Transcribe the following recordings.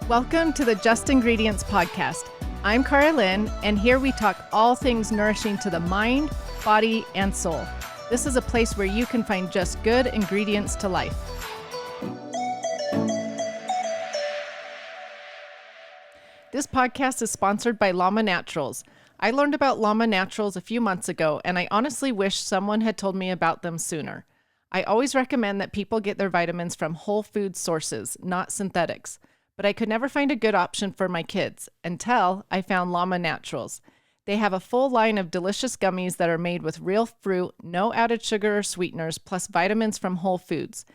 Welcome to the Just Ingredients podcast. I'm Cara Lynn, and here we talk all things nourishing to the mind, body, and soul. This is a place where you can find just good ingredients to life. This podcast is sponsored by Llama Naturals. I learned about Llama Naturals a few months ago, and I honestly wish someone had told me about them sooner. I always recommend that people get their vitamins from whole food sources, not synthetics. But I could never find a good option for my kids until I found Llama Naturals. They have a full line of delicious gummies that are made with real fruit, no added sugar or sweeteners, plus vitamins from whole foods.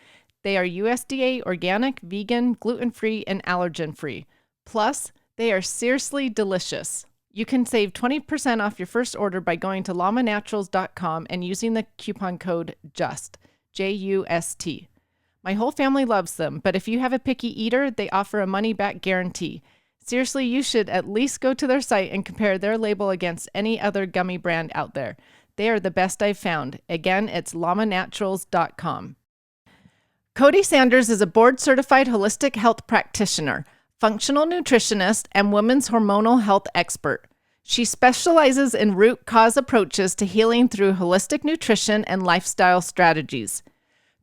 They are USDA organic, vegan, gluten-free, and allergen-free. Plus, they are seriously delicious. You can save 20% off your first order by going to llamanaturals.com and using the coupon code JUST, J-U-S-T. My whole family loves them, but if you have a picky eater, they offer a money-back guarantee. Seriously, you should at least go to their site and compare their label against any other gummy brand out there. They are the best I've found. Again, it's llamaнаturals.com. Cody Sanders is a board-certified holistic health practitioner, functional nutritionist, and women's hormonal health expert. She specializes in root cause approaches to healing through holistic nutrition and lifestyle strategies.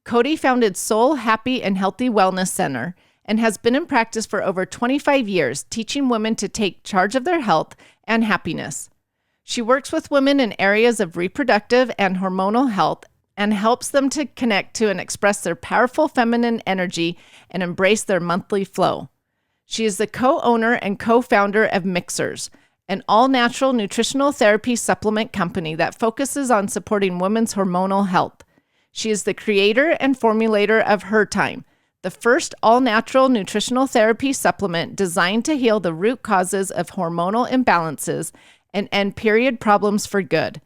Cody founded Soul Happy and Healthy Wellness Center and has been in practice for over 25 years, teaching women to take charge of their health and happiness. She works with women in areas of reproductive and hormonal health and helps them to connect to and express their powerful feminine energy and embrace their monthly flow. She is the co-owner and co-founder of Mixers, an all-natural nutritional therapy supplement company that focuses on supporting women's hormonal health. She is the creator and formulator of Her Time, the first all-natural nutritional therapy supplement designed to heal the root causes of hormonal imbalances and end period problems for good.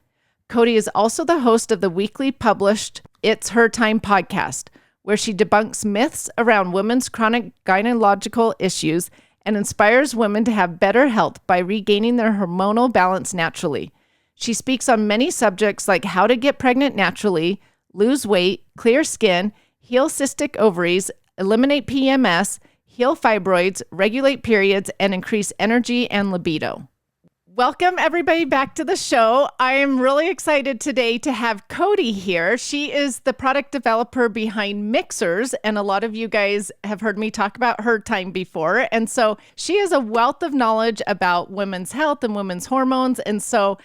Cody is also the host of the weekly published It's Her Time podcast, where she debunks myths around women's chronic gynecological issues and inspires women to have better health by regaining their hormonal balance naturally. She speaks on many subjects like how to get pregnant naturally, lose weight, clear skin, heal cystic ovaries, eliminate PMS, heal fibroids, regulate periods, and increase energy and libido. Welcome everybody back to the show. I am really excited today to have Cody here. She is the product developer behind Mixers, and a lot of you guys have heard me talk about Her Time before. And so she has a wealth of knowledge about women's health and women's hormones. And so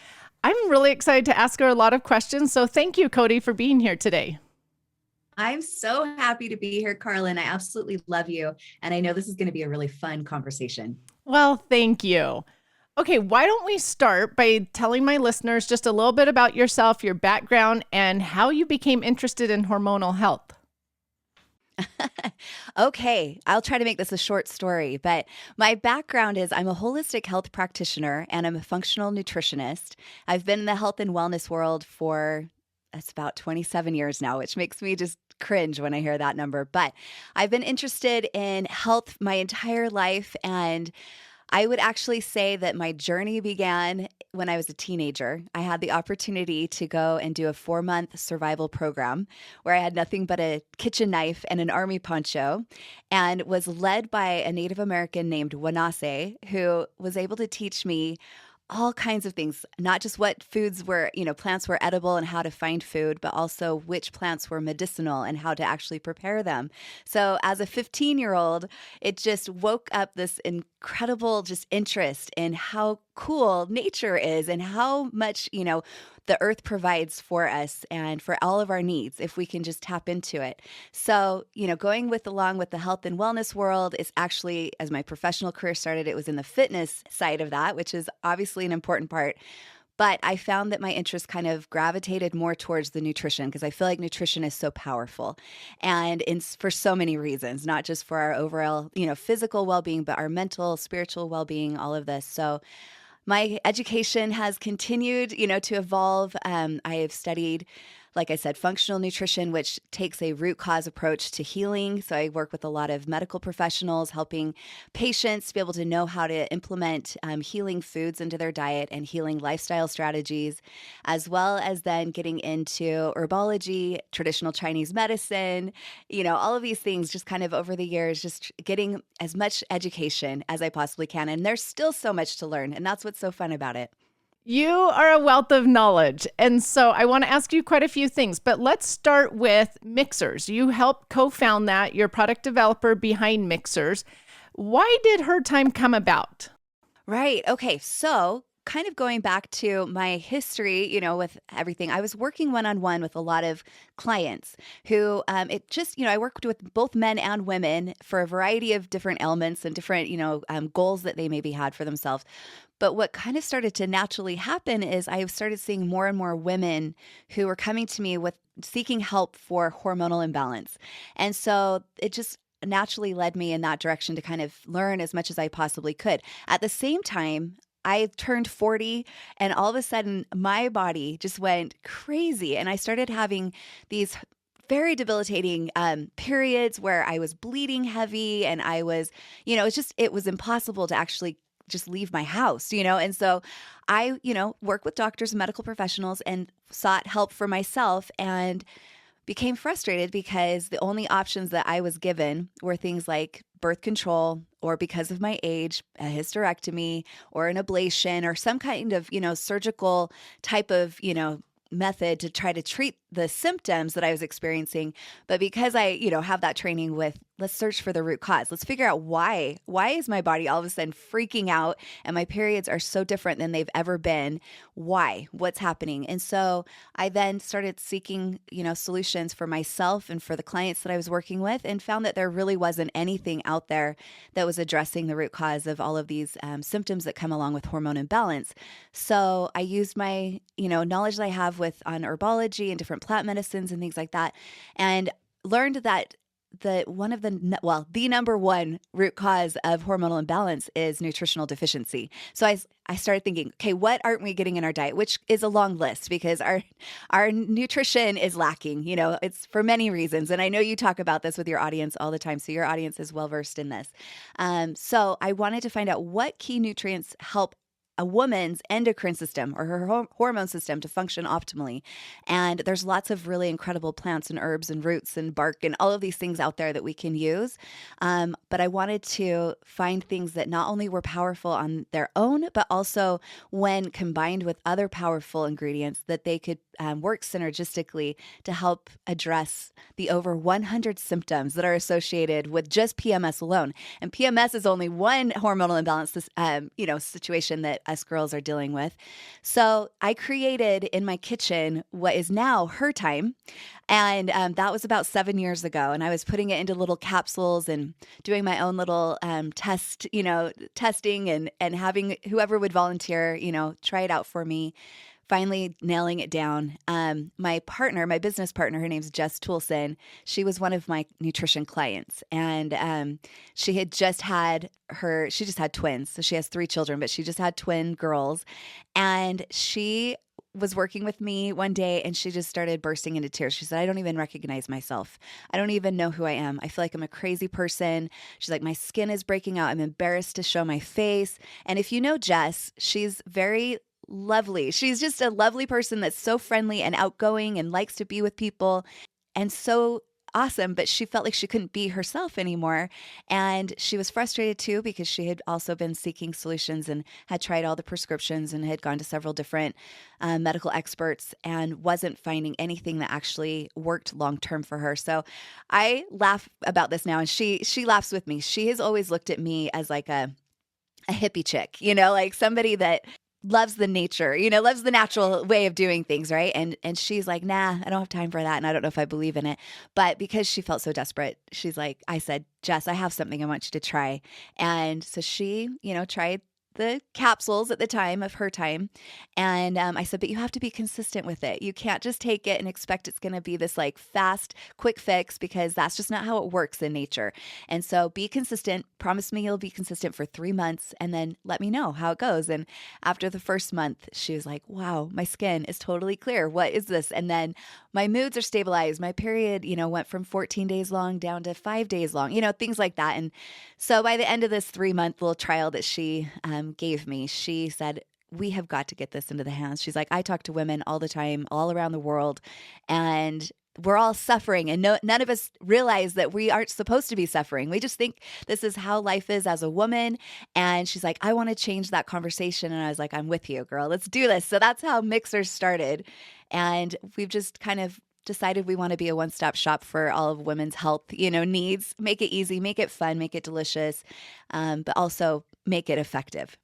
I'm really excited to ask her a lot of questions. So thank you, Cody, for being here today. I'm so happy to be here, Carlin. I absolutely love you. And I know this is going to be a really fun conversation. Well, thank you. Okay, why don't we start by telling my listeners just a little bit about yourself, your background, and how you became interested in hormonal health? Okay, I'll try to make this a short story, but my background is I'm a holistic health practitioner and I'm a functional nutritionist. I've been in the health and wellness world for it's about 27 years now, which makes me just cringe when I hear that number. But I've been interested in health my entire life, and I would actually say that my journey began when I was a teenager. I had the opportunity to go and do a 4-month survival program where I had nothing but a kitchen knife and an army poncho, and was led by a Native American named Wanase, who was able to teach me all kinds of things, not just what foods were, plants were edible and how to find food, but also which plants were medicinal and how to actually prepare them. So as a 15-year-old, it just woke up this incredible just interest in how cool nature is and how much, the earth provides for us and for all of our needs if we can just tap into it. So, going along with the health and wellness world is actually, as my professional career started, it was in the fitness side of that, which is obviously an important part. But I found that my interest kind of gravitated more towards the nutrition because I feel like nutrition is so powerful and for so many reasons, not just for our overall, physical well-being, but our mental, spiritual well-being, all of this. So my education has continued, to evolve. I have studied like I said, functional nutrition, which takes a root cause approach to healing. So I work with a lot of medical professionals, helping patients to be able to know how to implement healing foods into their diet and healing lifestyle strategies, as well as then getting into herbology, traditional Chinese medicine, all of these things just kind of over the years, just getting as much education as I possibly can. And there's still so much to learn. And that's what's so fun about it. You are a wealth of knowledge. And so I want to ask you quite a few things, but let's start with Mixers. You helped co-found that. You're product developer behind Mixers. Why did her time come about? Right. Okay. So kind of going back to my history, with everything, I was working one-on-one with a lot of clients who I worked with both men and women for a variety of different ailments and different, goals that they maybe had for themselves. But what kind of started to naturally happen is I started seeing more and more women who were coming to me with seeking help for hormonal imbalance. And so it just naturally led me in that direction to kind of learn as much as I possibly could. At the same time, I turned 40 and all of a sudden my body just went crazy. And I started having these very debilitating periods where I was bleeding heavy and I was, it was impossible to actually just leave my house, And so I, work with doctors and medical professionals and sought help for myself and became frustrated because the only options that I was given were things like birth control or, because of my age, a hysterectomy or an ablation or some kind of, surgical type of, method to try to treat the symptoms that I was experiencing. But because I, have that training with, let's search for the root cause. Let's figure out why is my body all of a sudden freaking out and my periods are so different than they've ever been? Why? What's happening? And so I then started seeking, solutions for myself and for the clients that I was working with, and found that there really wasn't anything out there that was addressing the root cause of all of these symptoms that come along with hormone imbalance. So I used my, knowledge that I have on herbology and different plant medicines and things like that, and learned that the number one root cause of hormonal imbalance is nutritional deficiency. So I started thinking, okay, what aren't we getting in our diet? Which is a long list because our nutrition is lacking. It's for many reasons. And I know you talk about this with your audience all the time. So your audience is well versed in this. So I wanted to find out what key nutrients help a woman's endocrine system or her hormone system to function optimally. And there's lots of really incredible plants and herbs and roots and bark and all of these things out there that we can use. But I wanted to find things that not only were powerful on their own, but also when combined with other powerful ingredients that they could work synergistically to help address the over 100 symptoms that are associated with just PMS alone. And PMS is only one hormonal imbalance, situation that us girls are dealing with. So I created in my kitchen what is now Her Time. And that was about 7 years ago. And I was putting it into little capsules and doing my own little testing and having whoever would volunteer, try it out for me. Finally nailing it down. My business partner, her name's Jess Toulson. She was one of my nutrition clients, and she just had twins. So she has 3 children, but she just had twin girls. And she was working with me one day and she just started bursting into tears. She said, I don't even recognize myself. I don't even know who I am. I feel like I'm a crazy person. She's like, my skin is breaking out. I'm embarrassed to show my face. And if you know Jess, she's very lovely. She's just a lovely person that's so friendly and outgoing and likes to be with people and so awesome, but she felt like she couldn't be herself anymore. And she was frustrated too because she had also been seeking solutions and had tried all the prescriptions and had gone to several different medical experts and wasn't finding anything that actually worked long-term for her. So I laugh about this now and she laughs with me. She has always looked at me as like a hippie chick, like somebody that loves the nature, loves the natural way of doing things, right? And she's like, nah, I don't have time for that. And I don't know if I believe in it. But because she felt so desperate, she's like, I said, Jess, I have something I want you to try. And so she, tried the capsules at the time of her time. And I said, but you have to be consistent with it. You can't just take it and expect it's going to be this like fast, quick fix, because that's just not how it works in nature. And so be consistent. Promise me you'll be consistent for 3 months and then let me know how it goes. And after the first month, she was like, wow, my skin is totally clear. What is this? And then my moods are stabilized. My period, went from 14 days long down to 5 days long, things like that. And so by the end of this 3-month little trial that she gave me, she said, we have got to get this into the hands. She's like, I talk to women all the time, all around the world, and we're all suffering. And none of us realize that we aren't supposed to be suffering. We just think this is how life is as a woman. And she's like, I want to change that conversation. And I was like, I'm with you, girl. Let's do this. So that's how Mixers started. And we've just kind of decided we want to be a one-stop shop for all of women's health, needs. Make it easy, make it fun, make it delicious, but also make it effective.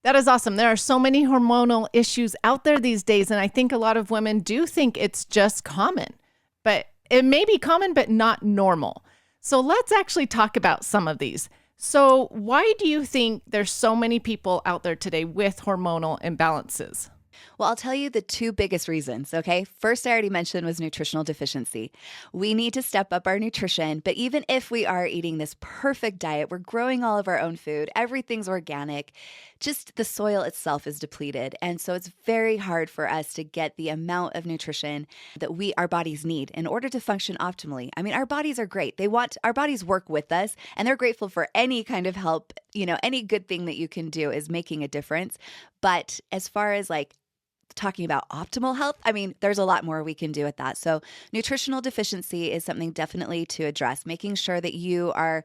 That is awesome. There are so many hormonal issues out there these days. And I think a lot of women do think it's just common, but it may be common, but not normal. So let's actually talk about some of these. So why do you think there's so many people out there today with hormonal imbalances? Well, I'll tell you the 2 biggest reasons, okay? First, I already mentioned was nutritional deficiency. We need to step up our nutrition, but even if we are eating this perfect diet, we're growing all of our own food, everything's organic, just the soil itself is depleted. And so it's very hard for us to get the amount of nutrition that our bodies need in order to function optimally. I mean, our bodies are great. Our bodies work with us, and they're grateful for any kind of help. Any good thing that you can do is making a difference. But as far as like talking about optimal health, I mean, there's a lot more we can do with that. So nutritional deficiency is something definitely to address, making sure that you are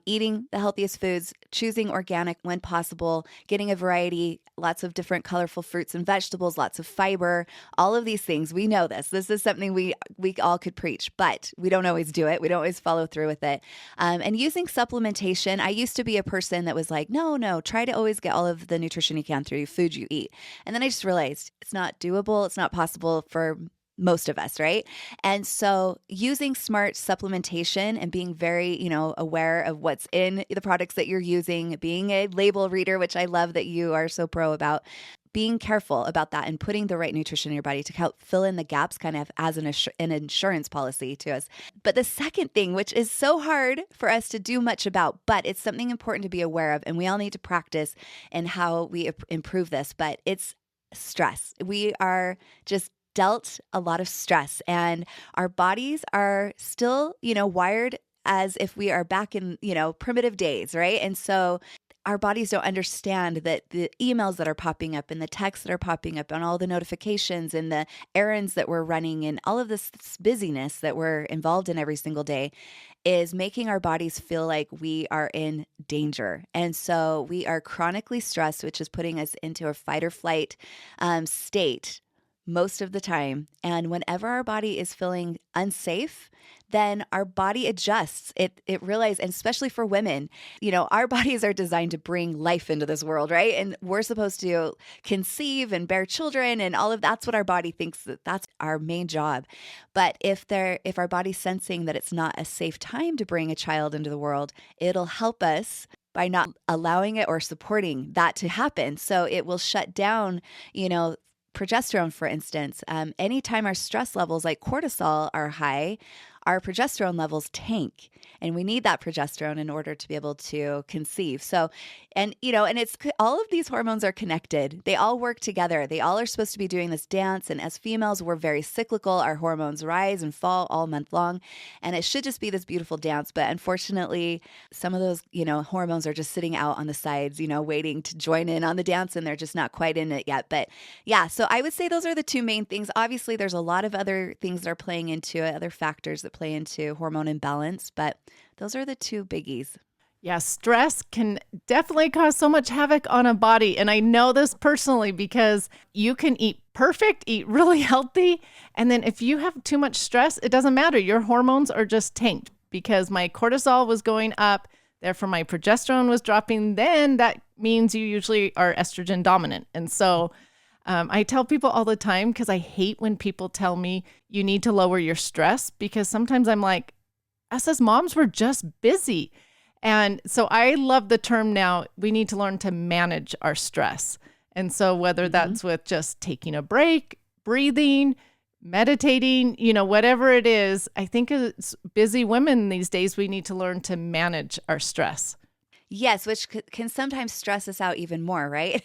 eating the healthiest foods, choosing organic when possible, getting a variety, lots of different colorful fruits and vegetables, lots of fiber, all of these things. We know this. This is something we all could preach, but we don't always do it. We don't always follow through with it. And using supplementation, I used to be a person that was like, no, try to always get all of the nutrition you can through food you eat. And then I just realized it's not doable. It's not possible for most of us, right? And so using smart supplementation and being very, aware of what's in the products that you're using, being a label reader, which I love that you are so pro about, being careful about that and putting the right nutrition in your body to help fill in the gaps kind of as an insurance policy to us. But the second thing, which is so hard for us to do much about, but it's something important to be aware of, and we all need to practice in how we improve this, but it's stress. We are just dealt a lot of stress, and our bodies are still, wired as if we are back in, primitive days, right? And so our bodies don't understand that the emails that are popping up and the texts that are popping up and all the notifications and the errands that we're running and all of this busyness that we're involved in every single day is making our bodies feel like we are in danger. And so we are chronically stressed, which is putting us into a fight or flight state most of the time. And whenever our body is feeling unsafe, then our body adjusts. It realizes, and especially for women, our bodies are designed to bring life into this world, right? And we're supposed to conceive and bear children and all of that's what our body thinks that's our main job. But if our body's sensing that it's not a safe time to bring a child into the world, it'll help us by not allowing it or supporting that to happen. So it will shut down, progesterone, for instance. Anytime our stress levels like cortisol are high, our progesterone levels tank, and we need that progesterone in order to be able to conceive. So, and it's all of these hormones are connected. They all work together. They all are supposed to be doing this dance. And as females, we're very cyclical. Our hormones rise and fall all month long, and it should just be this beautiful dance. But unfortunately, some of those, hormones are just sitting out on the sides, waiting to join in on the dance, and they're just not quite in it yet. But yeah, so I would say those are the 2 main things. Obviously, there's a lot of other things that are playing into it, other factors that play into hormone imbalance, but those are the 2 biggies. Yeah, stress can definitely cause so much havoc on a body. And I know this personally because you can eat perfect, eat really healthy. And then if you have too much stress, it doesn't matter. Your hormones are just tanked because my cortisol was going up. Therefore, my progesterone was dropping. Then that means you usually are estrogen dominant. And so I tell people all the time, because I hate when people tell me you need to lower your stress, because sometimes I'm like, us as moms, we're just busy. And so I love the term now, we need to learn to manage our stress. And so whether that's with just taking a break, breathing, meditating, whatever it is, I think as busy women these days, we need to learn to manage our stress. Yes, which can sometimes stress us out even more, right?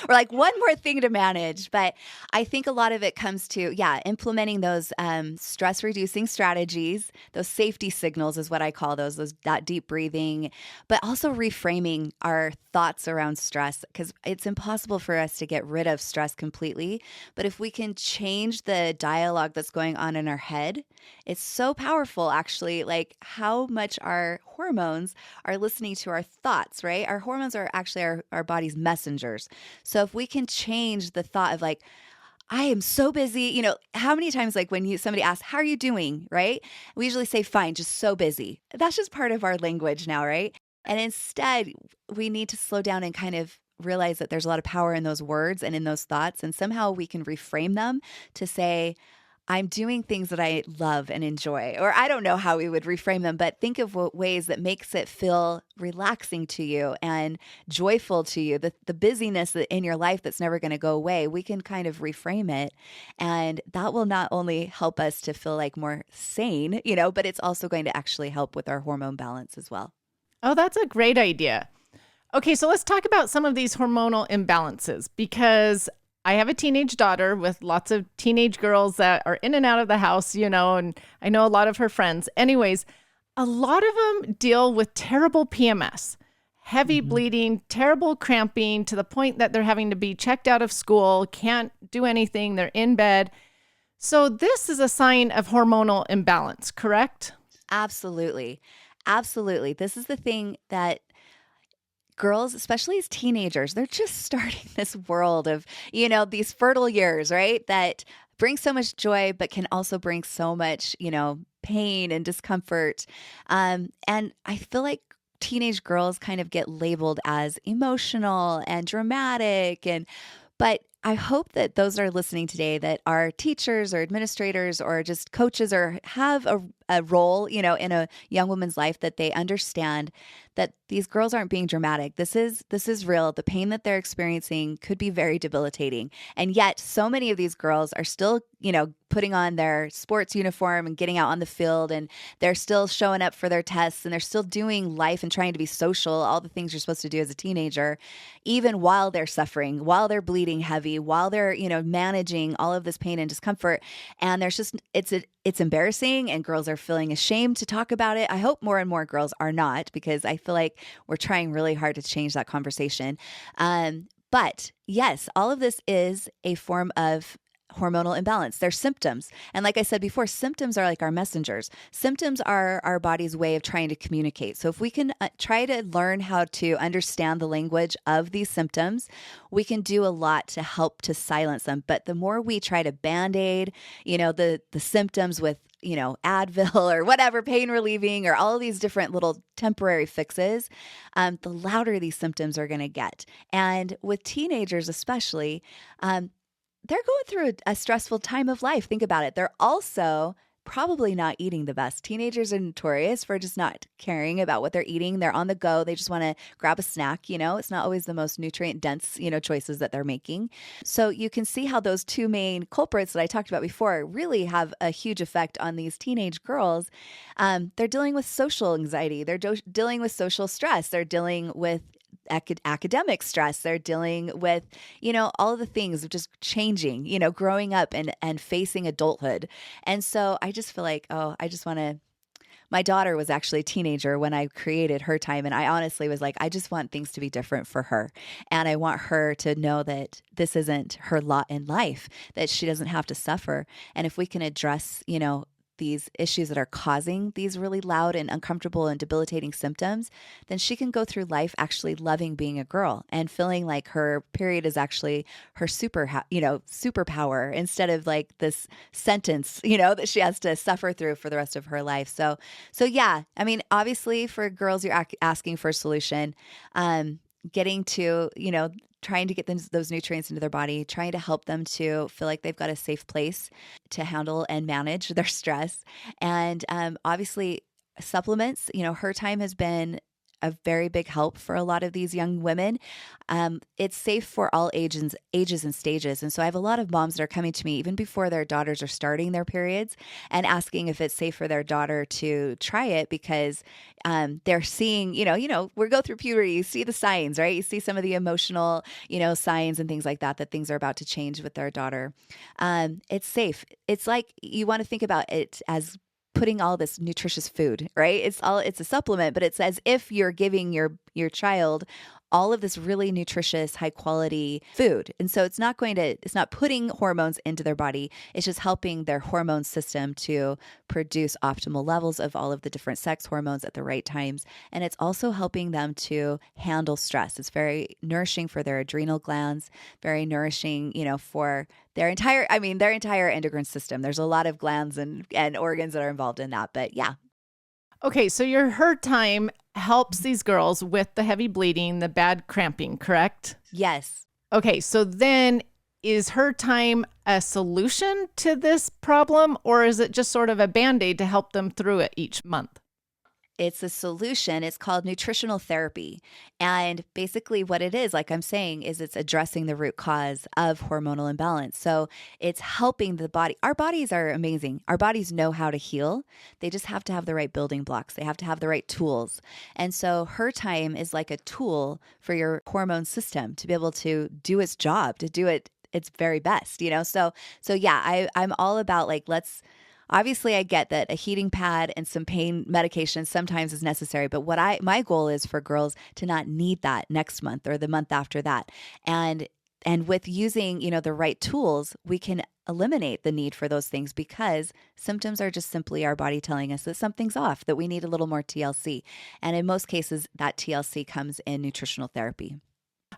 Or like one more thing to manage. But I think a lot of it comes to, implementing those stress reducing strategies, those safety signals is what I call those, that deep breathing, but also reframing our thoughts around stress, because it's impossible for us to get rid of stress completely. But if we can change the dialogue that's going on in our head, it's so powerful, actually, like how much our hormones are listening to our thoughts, right? Our hormones are actually our body's messengers. So if we can change the thought of like, I am so busy, how many times like when somebody asks, how are you doing, right? We usually say, fine, just so busy. That's just part of our language now, right? And instead, we need to slow down and kind of realize that there's a lot of power in those words and in those thoughts. And somehow we can reframe them to say, I'm doing things that I love and enjoy. Or I don't know how we would reframe them, but think of ways that makes it feel relaxing to you and joyful to you. The busyness in your life that's never going to go away, we can kind of reframe it. And that will not only help us to feel like more sane, but it's also going to actually help with our hormone balance as well. Oh, that's a great idea. Okay, so let's talk about some of these hormonal imbalances, because I have a teenage daughter with lots of teenage girls that are in and out of the house, and I know a lot of her friends. Anyways, a lot of them deal with terrible PMS, heavy bleeding, terrible cramping, to the point that they're having to be checked out of school, can't do anything, they're in bed. So this is a sign of hormonal imbalance, correct? Absolutely. Absolutely. This is the thing that girls, especially as teenagers, they're just starting this world of, these fertile years, right? That bring so much joy, but can also bring so much, pain and discomfort. And I feel like teenage girls kind of get labeled as emotional and dramatic, but I hope that those that are listening today that are teachers or administrators or just coaches or have a role, in a young woman's life, that they understand that these girls aren't being dramatic. This is real. The pain that they're experiencing could be very debilitating. And yet so many of these girls are still, putting on their sports uniform and getting out on the field, and they're still showing up for their tests, and they're still doing life and trying to be social, all the things you're supposed to do as a teenager, even while they're suffering, while they're bleeding heavy, while they're, managing all of this pain and discomfort. And there's just, it's embarrassing, and girls are feeling ashamed to talk about it. I hope more and more girls are not, because I feel like we're trying really hard to change that conversation. But yes, all of this is a form of hormonal imbalance. They're symptoms. And like I said before, symptoms are like our messengers. Symptoms are our body's way of trying to communicate. So if we can try to learn how to understand the language of these symptoms, we can do a lot to help to silence them. But the more we try to band-aid, the symptoms with, Advil or whatever, pain relieving, or all of these different little temporary fixes, the louder these symptoms are going to get. And with teenagers especially, they're going through a stressful time of life. Think about it. They're also probably not eating the best. Teenagers are notorious for just not caring about what they're eating. They're on the go. They just want to grab a snack. It's not always the most nutrient dense, choices that they're making. So you can see how those two main culprits that I talked about before really have a huge effect on these teenage girls. They're dealing with social anxiety. They're dealing with social stress. They're dealing with academic stress. They're dealing with, all of the things of just changing, growing up and facing adulthood. And so I just feel like, my daughter was actually a teenager when I created Her Time. And I honestly was like, I just want things to be different for her. And I want her to know that this isn't her lot in life, that she doesn't have to suffer. And if we can address, these issues that are causing these really loud and uncomfortable and debilitating symptoms, then she can go through life actually loving being a girl and feeling like her period is actually her superpower, instead of like this sentence, that she has to suffer through for the rest of her life. So yeah, I mean, obviously for girls, you're asking for a solution, getting to, trying to get those nutrients into their body, trying to help them to feel like they've got a safe place to handle and manage their stress. And obviously supplements, Her Time has been a very big help for a lot of these young women. It's safe for all ages and stages. And so I have a lot of moms that are coming to me even before their daughters are starting their periods and asking if it's safe for their daughter to try it because they're seeing, we go through puberty, you see the signs, right? You see some of the emotional, signs and things like that, that things are about to change with their daughter. It's safe. It's like you want to think about it as putting all this nutritious food, right? It's a supplement, but it's as if you're giving your child all of this really nutritious, high quality food. And so it's not putting hormones into their body. It's just helping their hormone system to produce optimal levels of all of the different sex hormones at the right times. And it's also helping them to handle stress. It's very nourishing for their adrenal glands, very nourishing, for their entire endocrine system. There's a lot of glands and organs that are involved in that, but yeah. Okay, so your her time helps these girls with the heavy bleeding, the bad cramping, correct? Yes. Okay, so then is her time a solution to this problem, or is it just sort of a Band-Aid to help them through it each month? It's a solution. It's called nutritional therapy. And basically what it is, like I'm saying, is it's addressing the root cause of hormonal imbalance. So it's helping the body. Our bodies are amazing. Our bodies know how to heal. They just have to have the right building blocks. They have to have the right tools. And so her time is like a tool for your hormone system to be able to do its job, to do its very best, So yeah, I'm all about obviously, I get that a heating pad and some pain medication sometimes is necessary, but my goal is for girls to not need that next month or the month after that. And with using, the right tools, we can eliminate the need for those things because symptoms are just simply our body telling us that something's off, that we need a little more TLC. And in most cases, that TLC comes in nutritional therapy.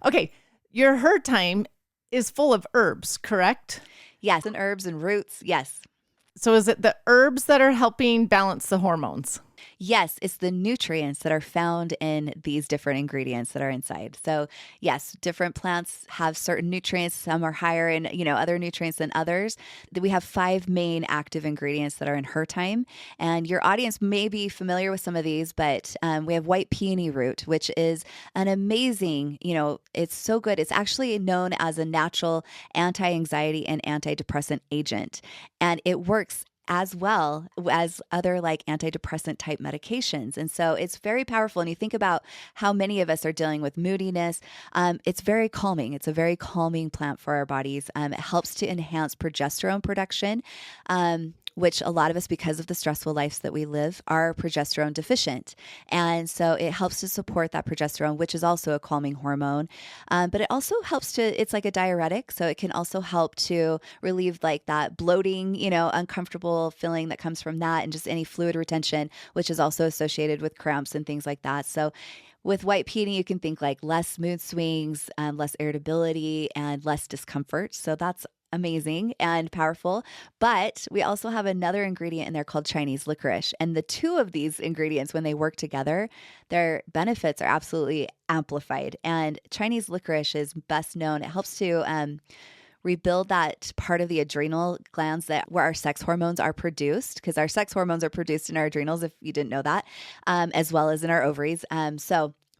Okay, your her time is full of herbs, correct? Yes, and herbs and roots, yes. So is it the herbs that are helping balance the hormones? Yes, it's the nutrients that are found in these different ingredients that are inside. So yes, different plants have certain nutrients. Some are higher in, other nutrients than others. We have 5 main active ingredients that are in her time. And your audience may be familiar with some of these, but we have white peony root, which is an amazing, it's so good. It's actually known as a natural anti-anxiety and antidepressant agent. And it works as well as other antidepressant type medications. And so it's very powerful. And you think about how many of us are dealing with moodiness. It's very calming. It's a very calming plant for our bodies. It helps to enhance progesterone production, which a lot of us, because of the stressful lives that we live, are progesterone deficient. And so it helps to support that progesterone, which is also a calming hormone. But it also helps it's like a diuretic. So it can also help to relieve that bloating, uncomfortable feeling that comes from that and just any fluid retention, which is also associated with cramps and things like that. So with white peony, you can think less mood swings, less irritability, and less discomfort. So that's amazing and powerful. But we also have another ingredient in there called Chinese licorice. And the two of these ingredients, when they work together, their benefits are absolutely amplified. And Chinese licorice is best known. It helps to rebuild that part of the adrenal glands where our sex hormones are produced, because our sex hormones are produced in our adrenals, if you didn't know that, as well as in our ovaries.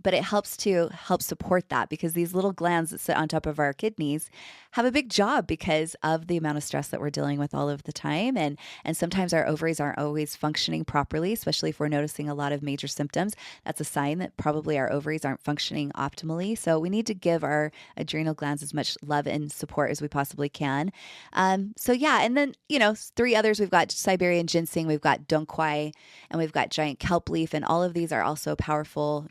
But it helps to help support that because these little glands that sit on top of our kidneys have a big job because of the amount of stress that we're dealing with all of the time. And sometimes our ovaries aren't always functioning properly, especially if we're noticing a lot of major symptoms. That's a sign that probably our ovaries aren't functioning optimally. So we need to give our adrenal glands as much love and support as we possibly can. And then, 3 others, we've got Siberian ginseng, we've got dong quai, and we've got giant kelp leaf. And all of these are also powerful,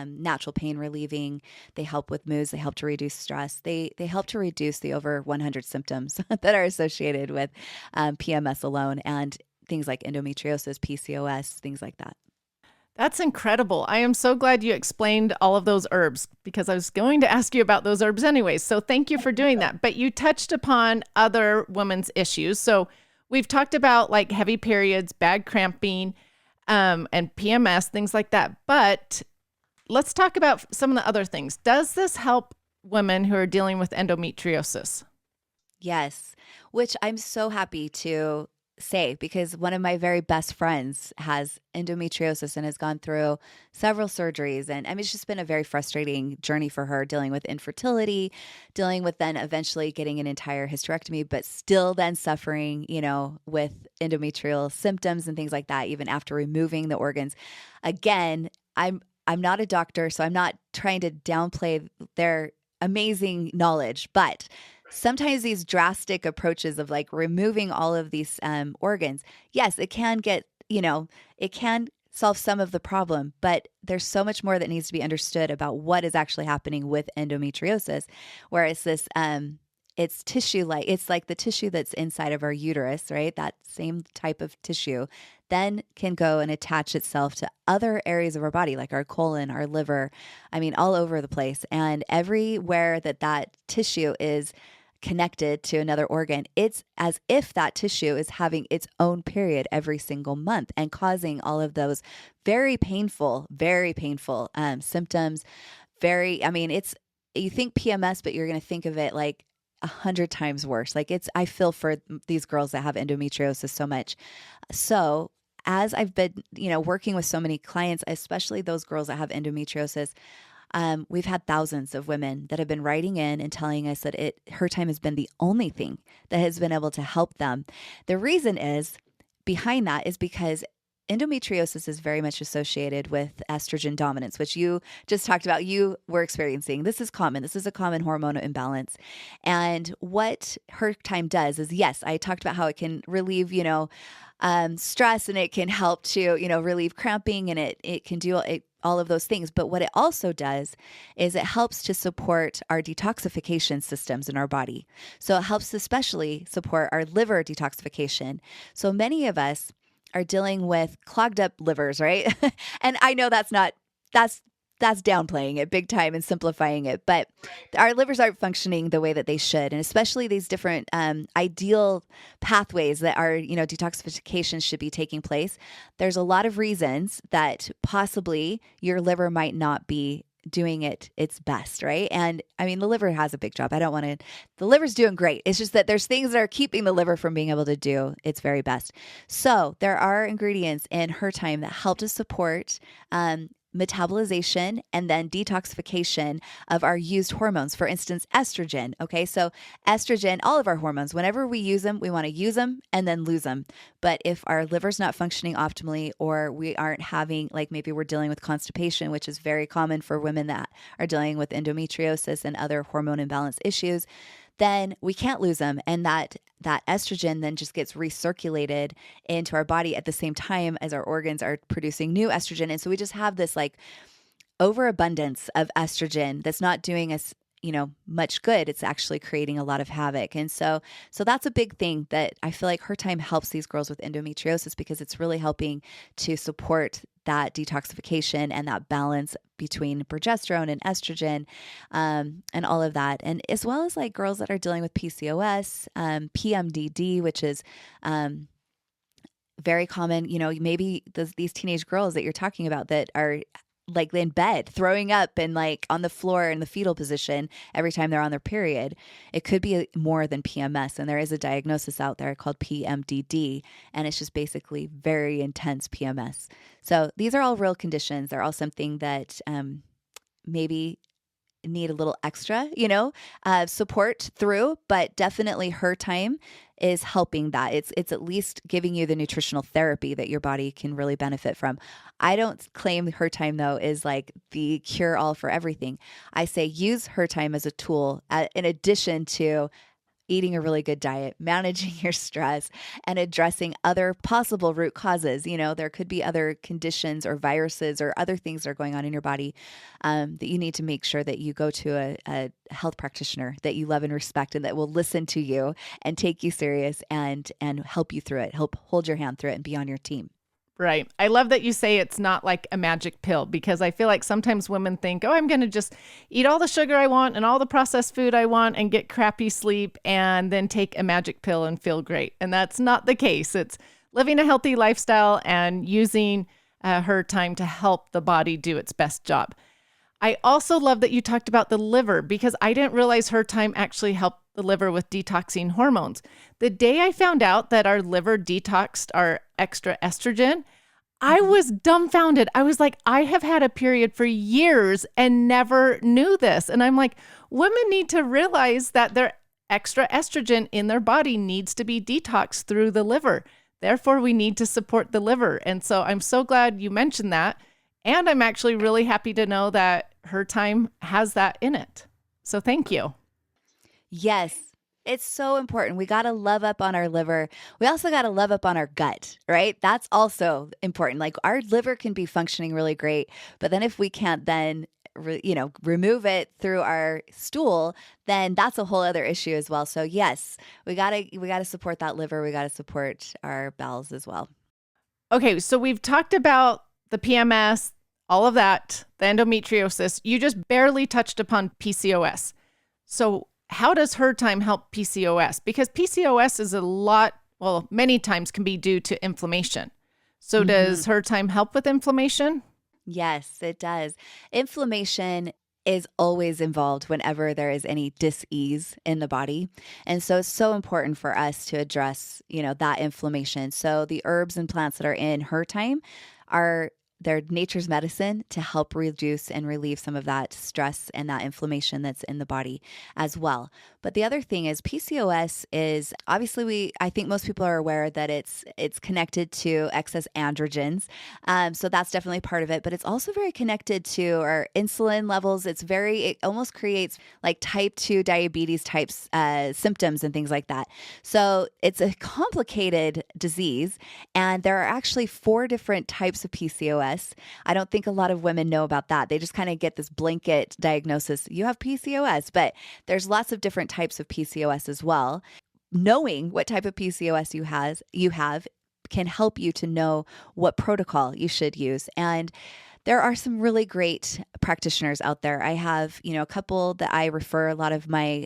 natural pain relieving. They help with moods. They help to reduce stress. They help to reduce the over 100 symptoms that are associated with PMS alone and things like endometriosis, PCOS, things like that. That's incredible. I am so glad you explained all of those herbs because I was going to ask you about those herbs anyways. So thank you for doing that. But you touched upon other women's issues. So we've talked about heavy periods, bad cramping, and PMS, things like that. But let's talk about some of the other things. Does this help women who are dealing with endometriosis? Yes, which I'm so happy to say, because one of my very best friends has endometriosis and has gone through several surgeries. And I mean, it's just been a very frustrating journey for her, dealing with infertility, dealing with then eventually getting an entire hysterectomy, but still then suffering, with endometrial symptoms and things like that, even after removing the organs. Again, I'm not a doctor, so I'm not trying to downplay their amazing knowledge, but sometimes these drastic approaches of like removing all of these organs, yes, it can get, it can solve some of the problem, but there's so much more that needs to be understood about what is actually happening with endometriosis, where it's this, it's tissue it's like the tissue that's inside of our uterus, right? That same type of tissue then can go and attach itself to other areas of our body, like our colon, our liver, I mean, all over the place. And everywhere that tissue is connected to another organ, it's as if that tissue is having its own period every single month and causing all of those very painful symptoms. You think PMS, but you're going to think of it like 100 times worse. Like I feel for these girls that have endometriosis so much. So as I've been, working with so many clients, especially those girls that have endometriosis, we've had thousands of women that have been writing in and telling us that her time has been the only thing that has been able to help them. The reason behind that is because endometriosis is very much associated with estrogen dominance, which you just talked about, you were experiencing. This is common. This is a common hormonal imbalance. And what her time does is, yes, I talked about how it can relieve, stress, and it can help to, relieve cramping, and it can do all of those things. But what it also does is it helps to support our detoxification systems in our body. So it helps especially support our liver detoxification. So many of us are dealing with clogged up livers, right? And I know that's downplaying it big time and simplifying it, but our livers aren't functioning the way that they should. And especially these different ideal pathways that our, detoxification should be taking place. There's a lot of reasons that possibly your liver might not be doing its best, right? And I mean, the liver has a big job. The liver's doing great. It's just that there's things that are keeping the liver from being able to do its very best. So there are ingredients in her time that help to support metabolization and then detoxification of our used hormones. For instance, estrogen. Okay. So estrogen, all of our hormones, whenever we use them, we want to use them and then lose them. But if our liver's not functioning optimally, or we aren't having, like maybe we're dealing with constipation, which is very common for women that are dealing with endometriosis and other hormone imbalance issues, then we can't lose them. And that estrogen then just gets recirculated into our body at the same time as our organs are producing new estrogen. And so we just have this like overabundance of estrogen that's not doing us, much good. It's actually creating a lot of havoc. And so that's a big thing that I feel like her time helps these girls with endometriosis, because it's really helping to support that detoxification and that balance between progesterone and estrogen, and all of that. And as well as like girls that are dealing with PCOS, PMDD, which is, very common, maybe these teenage girls that you're talking about that are like in bed, throwing up and like on the floor in the fetal position every time they're on their period. It could be more than PMS. And there is a diagnosis out there called PMDD, and it's just basically very intense PMS. So these are all real conditions. They're all something that maybe need a little extra, support through, but definitely her time is helping that. It's at least giving you the nutritional therapy that your body can really benefit from. I don't claim her time though is like the cure all for everything. I say use her time as a tool in addition to eating a really good diet, managing your stress, and addressing other possible root causes. There could be other conditions or viruses or other things that are going on in your body that you need to make sure that you go to a health practitioner that you love and respect, and that will listen to you and take you serious and help you through it, help hold your hand through it and be on your team. Right. I love that you say it's not like a magic pill, because I feel like sometimes women think, I'm going to just eat all the sugar I want and all the processed food I want and get crappy sleep and then take a magic pill and feel great. And that's not the case. It's living a healthy lifestyle and using her time to help the body do its best job. I also love that you talked about the liver, because I didn't realize her time actually helped the liver with detoxing hormones. The day I found out that our liver detoxed our extra estrogen, I was dumbfounded. I was like, I have had a period for years and never knew this. And I'm like, women need to realize that their extra estrogen in their body needs to be detoxed through the liver. Therefore, we need to support the liver. And so I'm so glad you mentioned that. And I'm actually really happy to know that Her Time has that in it. So thank you. Yes. It's so important. We got to love up on our liver. We also got to love up on our gut, right? That's also important. Like our liver can be functioning really great, but then if we can't then remove it through our stool, then that's a whole other issue as well. So yes, we got to support that liver. We got to support our bowels as well. Okay, so we've talked about the PMS, all of that, the endometriosis. You just barely touched upon PCOS. So how does Her Time help PCOS? Because PCOS is many times can be due to inflammation. So does Her Time help with inflammation? Yes, it does. Inflammation is always involved whenever there is any dis-ease in the body. And so it's so important for us to address, that inflammation. So the herbs and plants that are in Her Time they're nature's medicine to help reduce and relieve some of that stress and that inflammation that's in the body as well. But the other thing is PCOS is obviously I think most people are aware that it's connected to excess androgens. So that's definitely part of it, but it's also very connected to our insulin levels. It almost creates like type 2 diabetes types symptoms and things like that. So it's a complicated disease, and there are actually 4 different types of PCOS. I don't think a lot of women know about that. They just kind of get this blanket diagnosis. You have PCOS, but there's lots of different types of PCOS as well. Knowing what type of PCOS you have can help you to know what protocol you should use. And there are some really great practitioners out there. I have, a couple that I refer a lot of my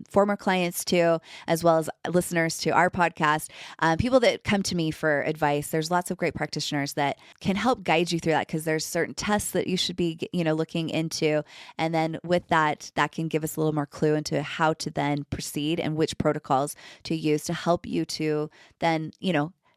former clients to, as well as listeners to our podcast, people that come to me for advice. There's lots of great practitioners that can help guide you through that, because there's certain tests that you should be, looking into. And then with that can give us a little more clue into how to then proceed and which protocols to use to help you to then,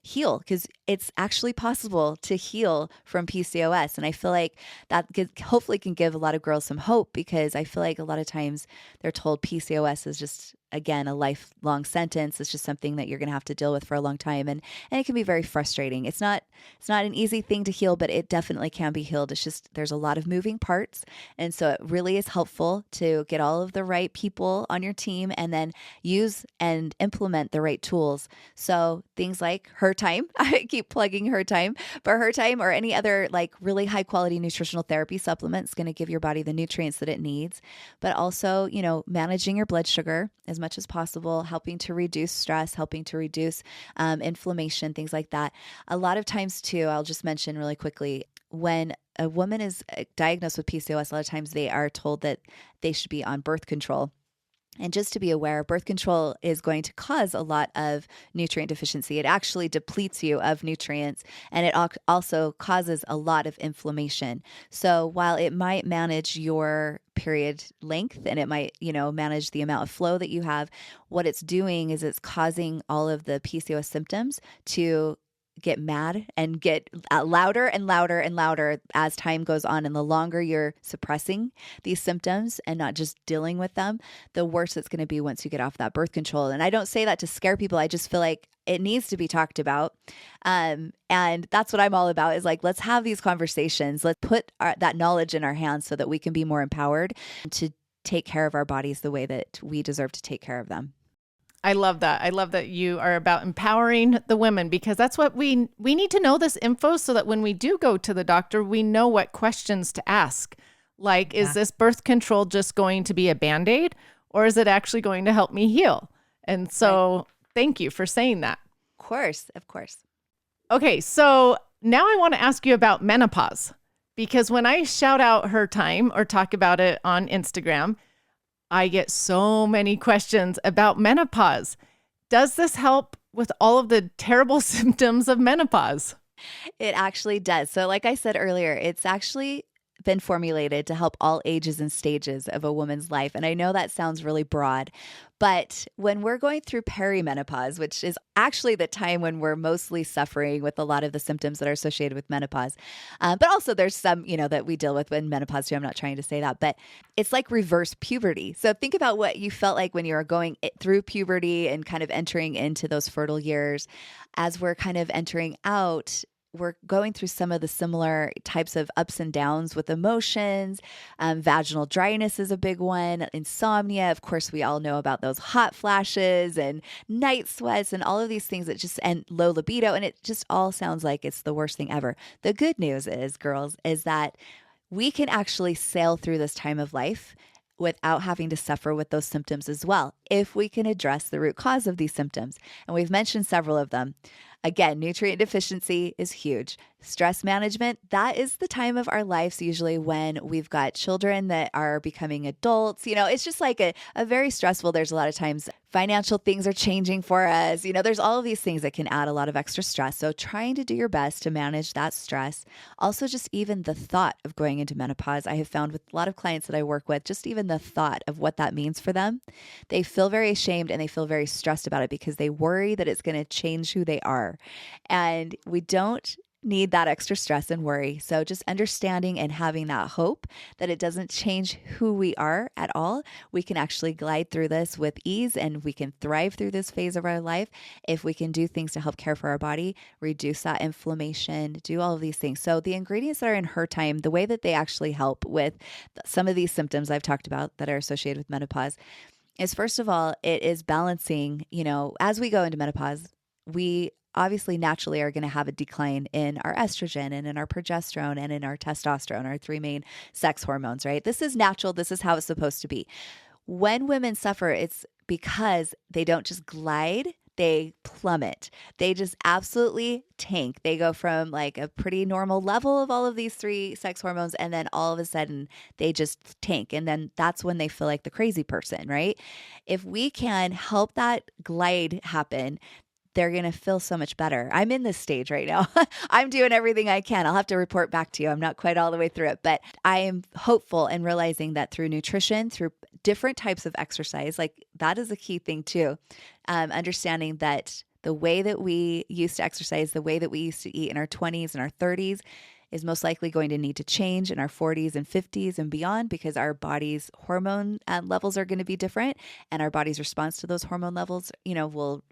heal, because it's actually possible to heal from PCOS. And I feel like that hopefully can give a lot of girls some hope, because I feel like a lot of times they're told PCOS is just, again, a lifelong sentence. It's just something that you're going to have to deal with for a long time. And it can be very frustrating. It's not an easy thing to heal, but it definitely can be healed. It's just, there's a lot of moving parts. And so it really is helpful to get all of the right people on your team and then use and implement the right tools. So things like Her Time, I keep plugging Her Time, but Her Time or any other like really high quality nutritional therapy supplement is going to give your body the nutrients that it needs, but also, managing your blood sugar as much as possible, helping to reduce stress, helping to reduce inflammation, things like that. A lot of times too, I'll just mention really quickly, when a woman is diagnosed with PCOS, a lot of times they are told that they should be on birth control. And just to be aware, birth control is going to cause a lot of nutrient deficiency. It actually depletes you of nutrients, and it also causes a lot of inflammation. So while it might manage your period length and it might, manage the amount of flow that you have, what it's doing is it's causing all of the PCOS symptoms to get mad and get louder and louder and louder as time goes on. And the longer you're suppressing these symptoms and not just dealing with them, the worse it's going to be once you get off that birth control. And I don't say that to scare people. I just feel like it needs to be talked about. And that's what I'm all about, is like, let's have these conversations. Let's put that knowledge in our hands so that we can be more empowered to take care of our bodies the way that we deserve to take care of them. I love that. I love that you are about empowering the women, because that's what we need to know, this info, so that when we do go to the doctor, we know what questions to ask. Like, is this birth control just going to be a Band-Aid, or is it actually going to help me heal? And so thank you for saying that. Of course. Okay. So now I want to ask you about menopause, because when I shout out Her Time or talk about it on Instagram, I get so many questions about menopause. Does this help with all of the terrible symptoms of menopause? It actually does. So like I said earlier, it's actually been formulated to help all ages and stages of a woman's life. And I know that sounds really broad, but when we're going through perimenopause, which is actually the time when we're mostly suffering with a lot of the symptoms that are associated with menopause, but also there's some, that we deal with in menopause too. I'm not trying to say that, but it's like reverse puberty. So think about what you felt like when you were going through puberty and kind of entering into those fertile years. As we're kind of entering out, we're going through some of the similar types of ups and downs with emotions. Vaginal dryness is a big one. Insomnia. Of course, we all know about those hot flashes and night sweats and all of these things and low libido. And it just all sounds like it's the worst thing ever. The good news is, girls, is that we can actually sail through this time of life without having to suffer with those symptoms as well, if we can address the root cause of these symptoms. And we've mentioned several of them. Again, nutrient deficiency is huge. Stress management, that is the time of our lives usually when we've got children that are becoming adults. It's just like a very stressful, there's a lot of times financial things are changing for us. There's all of these things that can add a lot of extra stress. So trying to do your best to manage that stress. Also, just even the thought of going into menopause, I have found with a lot of clients that I work with, just even the thought of what that means for them, they feel very ashamed and they feel very stressed about it because they worry that it's going to change who they are. And we don't need that extra stress and worry. So just understanding and having that hope that it doesn't change who we are at all. We can actually glide through this with ease and we can thrive through this phase of our life if we can do things to help care for our body, reduce that inflammation, do all of these things. So the ingredients that are in Her Time, the way that they actually help with some of these symptoms I've talked about that are associated with menopause is, first of all, it is balancing, as we go into menopause, we obviously naturally are going to have a decline in our estrogen and in our progesterone and in our testosterone, our three main sex hormones, right? This is natural. This is how it's supposed to be. When women suffer, it's because they don't just glide, they plummet. They just absolutely tank. They go from like a pretty normal level of all of these three sex hormones, and then all of a sudden they just tank. And then that's when they feel like the crazy person, right? If we can help that glide happen, they're going to feel so much better. I'm in this stage right now. I'm doing everything I can. I'll have to report back to you. I'm not quite all the way through it, but I am hopeful and realizing that through nutrition, through different types of exercise, like that is a key thing too. Understanding that the way that we used to exercise, the way that we used to eat in our 20s and our 30s is most likely going to need to change in our 40s and 50s and beyond, because our body's hormone levels are going to be different, and our body's response to those hormone levels, will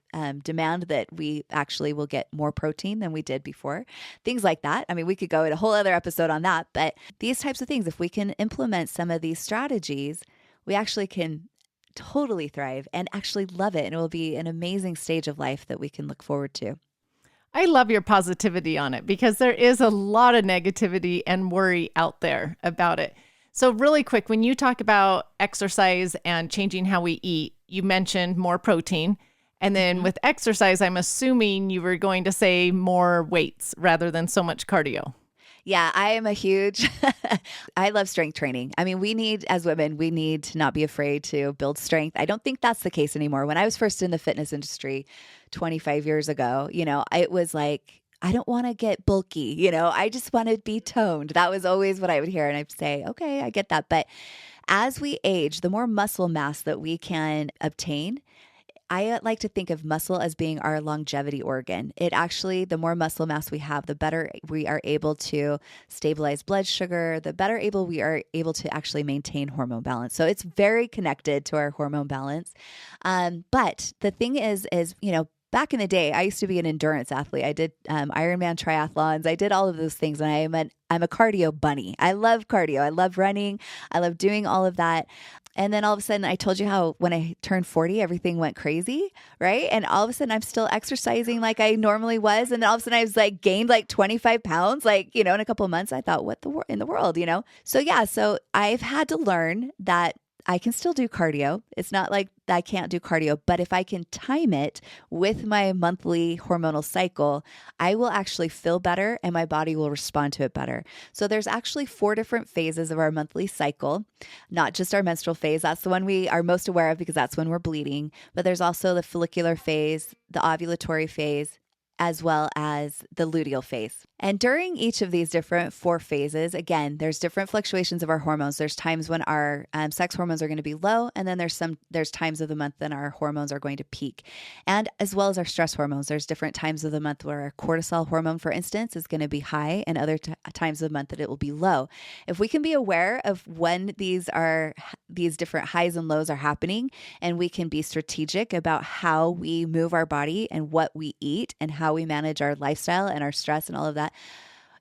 demand that we actually will get more protein than we did before. Things like that. I mean, we could go in a whole other episode on that, but these types of things, if we can implement some of these strategies, we actually can totally thrive and actually love it. And it will be an amazing stage of life that we can look forward to. I love your positivity on it because there is a lot of negativity and worry out there about it. So really quick, when you talk about exercise and changing how we eat, you mentioned more protein. And then with exercise, I'm assuming you were going to say more weights rather than so much cardio. Yeah, I am a huge, I love strength training. I mean, as women, we need to not be afraid to build strength. I don't think that's the case anymore. When I was first in the fitness industry 25 years ago, it was like, I don't want to get bulky, I just want to be toned. That was always what I would hear. And I'd say, okay, I get that. But as we age, the more muscle mass that we can obtain, I like to think of muscle as being our longevity organ. The more muscle mass we have, the better we are able to stabilize blood sugar, the better we are able to actually maintain hormone balance. So it's very connected to our hormone balance. But the thing is, back in the day, I used to be an endurance athlete. I did Ironman triathlons. I did all of those things. And I'm a cardio bunny. I love cardio. I love running. I love doing all of that. And then all of a sudden, I told you how when I turned 40, everything went crazy, right? And all of a sudden, I'm still exercising like I normally was. And then all of a sudden, I was like gained like 25 pounds, in a couple of months. I thought, what in the world, So yeah, so I've had to learn that I can still do cardio. It's not like I can't do cardio, but if I can time it with my monthly hormonal cycle, I will actually feel better and my body will respond to it better. So there's actually 4 different phases of our monthly cycle, not just our menstrual phase. That's the one we are most aware of because that's when we're bleeding, but there's also the follicular phase, the ovulatory phase, as well as the luteal phase. And during each of these different 4 phases, again, there's different fluctuations of our hormones. There's times when our sex hormones are going to be low, and then there's times of the month when our hormones are going to peak, and as well as our stress hormones. There's different times of the month where our cortisol hormone, for instance, is going to be high, and other times of the month that it will be low. If we can be aware of when these different highs and lows are happening, and we can be strategic about how we move our body and what we eat and how we manage our lifestyle and our stress and all of that,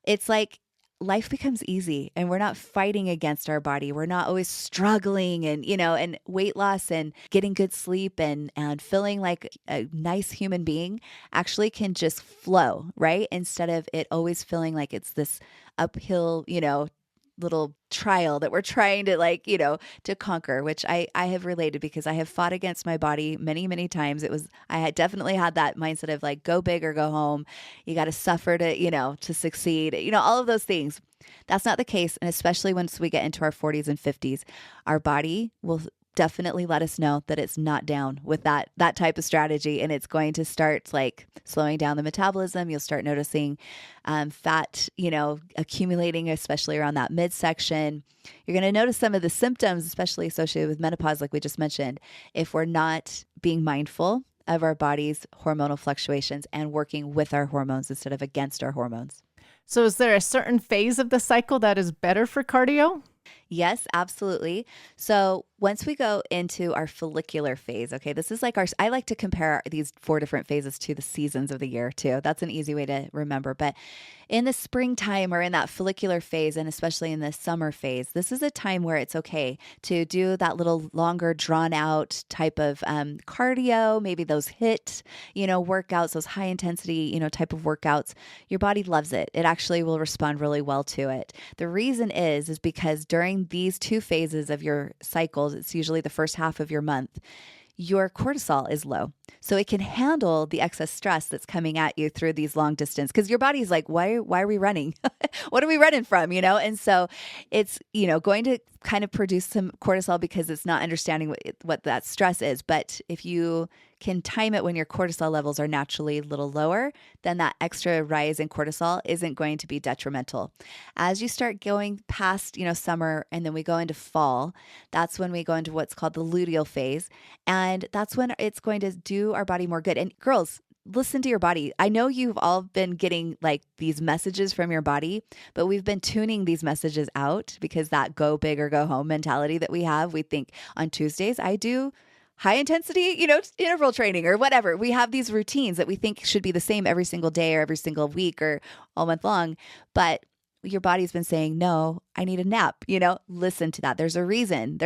it's like life becomes easy, and we're not fighting against our body. We're not always struggling and weight loss and getting good sleep and feeling like a nice human being actually can just flow, right? Instead of it always feeling like it's this uphill, little trial that we're trying to to conquer, which I have related because I have fought against my body many, many times. I had definitely had that mindset of like, go big or go home. You got to suffer to succeed, all of those things. That's not the case. And especially once we get into our 40s and 50s, our body will definitely let us know that it's not down with that type of strategy, and it's going to start like slowing down the metabolism. You'll start noticing fat, accumulating, especially around that midsection. You're going to notice some of the symptoms, especially associated with menopause, like we just mentioned, if we're not being mindful of our body's hormonal fluctuations and working with our hormones instead of against our hormones. So is there a certain phase of the cycle that is better for cardio? Yes, absolutely. So once we go into our follicular phase, okay, this is like I like to compare these 4 different phases to the seasons of the year too. That's an easy way to remember. But in the springtime or in that follicular phase, and especially in the summer phase, this is a time where it's okay to do that little longer drawn out type of cardio, maybe those HIIT, workouts, those high intensity, type of workouts. Your body loves it. It actually will respond really well to it. The reason is because during these 2 phases of your cycles, it's usually the first half of your month, your cortisol is low. So it can handle the excess stress that's coming at you through these long distance, because your body's like, why are we running? What are we running from? And so it's, going to kind of produce some cortisol because it's not understanding what that stress is. But if you can time it when your cortisol levels are naturally a little lower, then that extra rise in cortisol isn't going to be detrimental. As you start going past, summer, and then we go into fall, that's when we go into what's called the luteal phase. And that's when it's going to do our body more good. And girls, listen to your body. I know you've all been getting like these messages from your body, but we've been tuning these messages out because that go big or go home mentality that we have. We think on Tuesdays, I do high intensity, interval training or whatever. We have these routines that we think should be the same every single day or every single week or all month long. But your body's been saying, no, I need a nap, listen to that. There's a reason.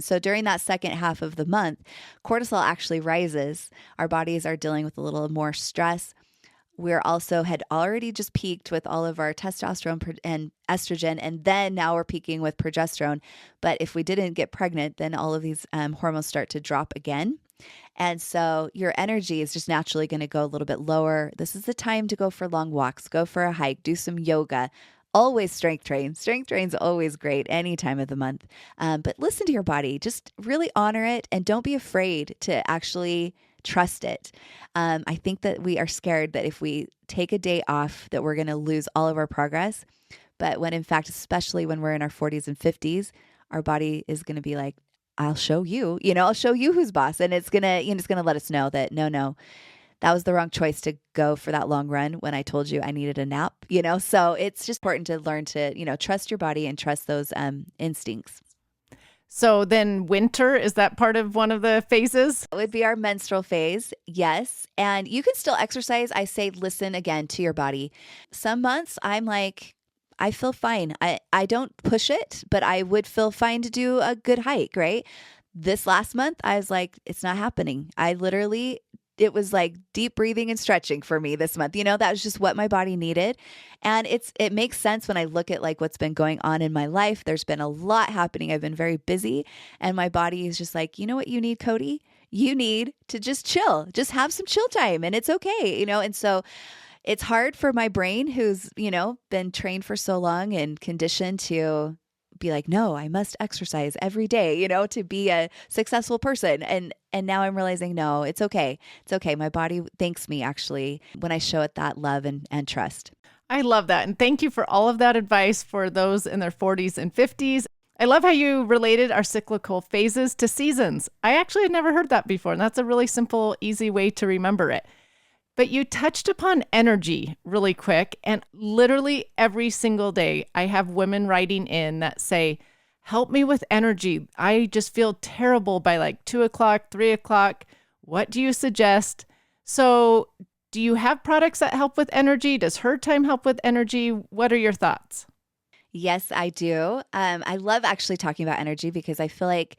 So during that second half of the month, cortisol actually rises. Our bodies are dealing with a little more stress. We're also had already just peaked with all of our testosterone and estrogen, and then now we're peaking with progesterone. But if we didn't get pregnant, then all of these hormones start to drop again. And so your energy is just naturally going to go a little bit lower. This is the time to go for long walks, go for a hike, do some yoga. Always strength train. Strength train's always great any time of the month. But listen to your body. Just really honor it, and don't be afraid to actually trust it. I think that we are scared that if we take a day off that we're going to lose all of our progress. But when in fact, especially when we're in our 40s and 50s, our body is going to be like, I'll show you, I'll show you who's boss. And it's going to let us know that no, that was the wrong choice to go for that long run when I told you I needed a nap, So it's just important to learn to, trust your body and trust those instincts. So then winter, is that part of one of the phases? It would be our menstrual phase. Yes. And you can still exercise. I say, listen again to your body. Some months I'm like, I feel fine. I don't push it, but I would feel fine to do a good hike, right? This last month, I was like, it's not happening. It was like deep breathing and stretching for me this month. That was just what my body needed. And it makes sense when I look at like what's been going on in my life. There's been a lot happening. I've been very busy, and my body is just like, you know what you need, Cody? You need to just chill, just have some chill time, and it's okay, And so it's hard for my brain, who's, been trained for so long and conditioned to be like, no, I must exercise every day, to be a successful person. And now I'm realizing, no, it's okay. It's okay. My body thanks me actually when I show it that love and trust. I love that. And thank you for all of that advice for those in their 40s and 50s. I love how you related our cyclical phases to seasons. I actually had never heard that before, and that's a really simple, easy way to remember it. But you touched upon energy really quick, and literally every single day I have women writing in that say, help me with energy. I just feel terrible by like 2 o'clock, 3 o'clock. What do you suggest? So do you have products that help with energy? Does Her Time help with energy? What are your thoughts? Yes, I do. I love actually talking about energy because I feel like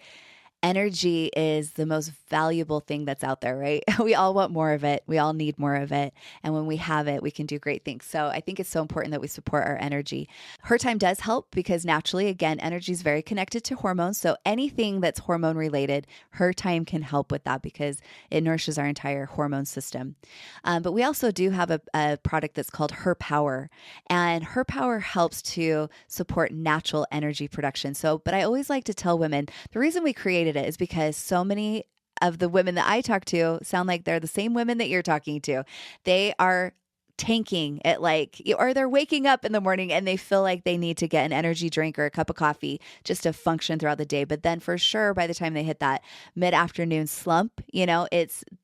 energy is the most valuable thing that's out there, right? We all want more of it. We all need more of it. And when we have it, we can do great things. So I think it's so important that we support our energy. Her Time does help because naturally, again, energy is very connected to hormones. So anything that's hormone related, Her Time can help with that because it nourishes our entire hormone system. But we also do have a product that's called Her Power. And Her Power helps to support natural energy production. But I always like to tell women, the reason we created it is because so many of the women that I talk to sound like they're the same women that you're talking to. They are tanking at or they're waking up in the morning and they feel like they need to get an energy drink or a cup of coffee just to function throughout the day. But then for sure, by the time they hit that mid-afternoon slump,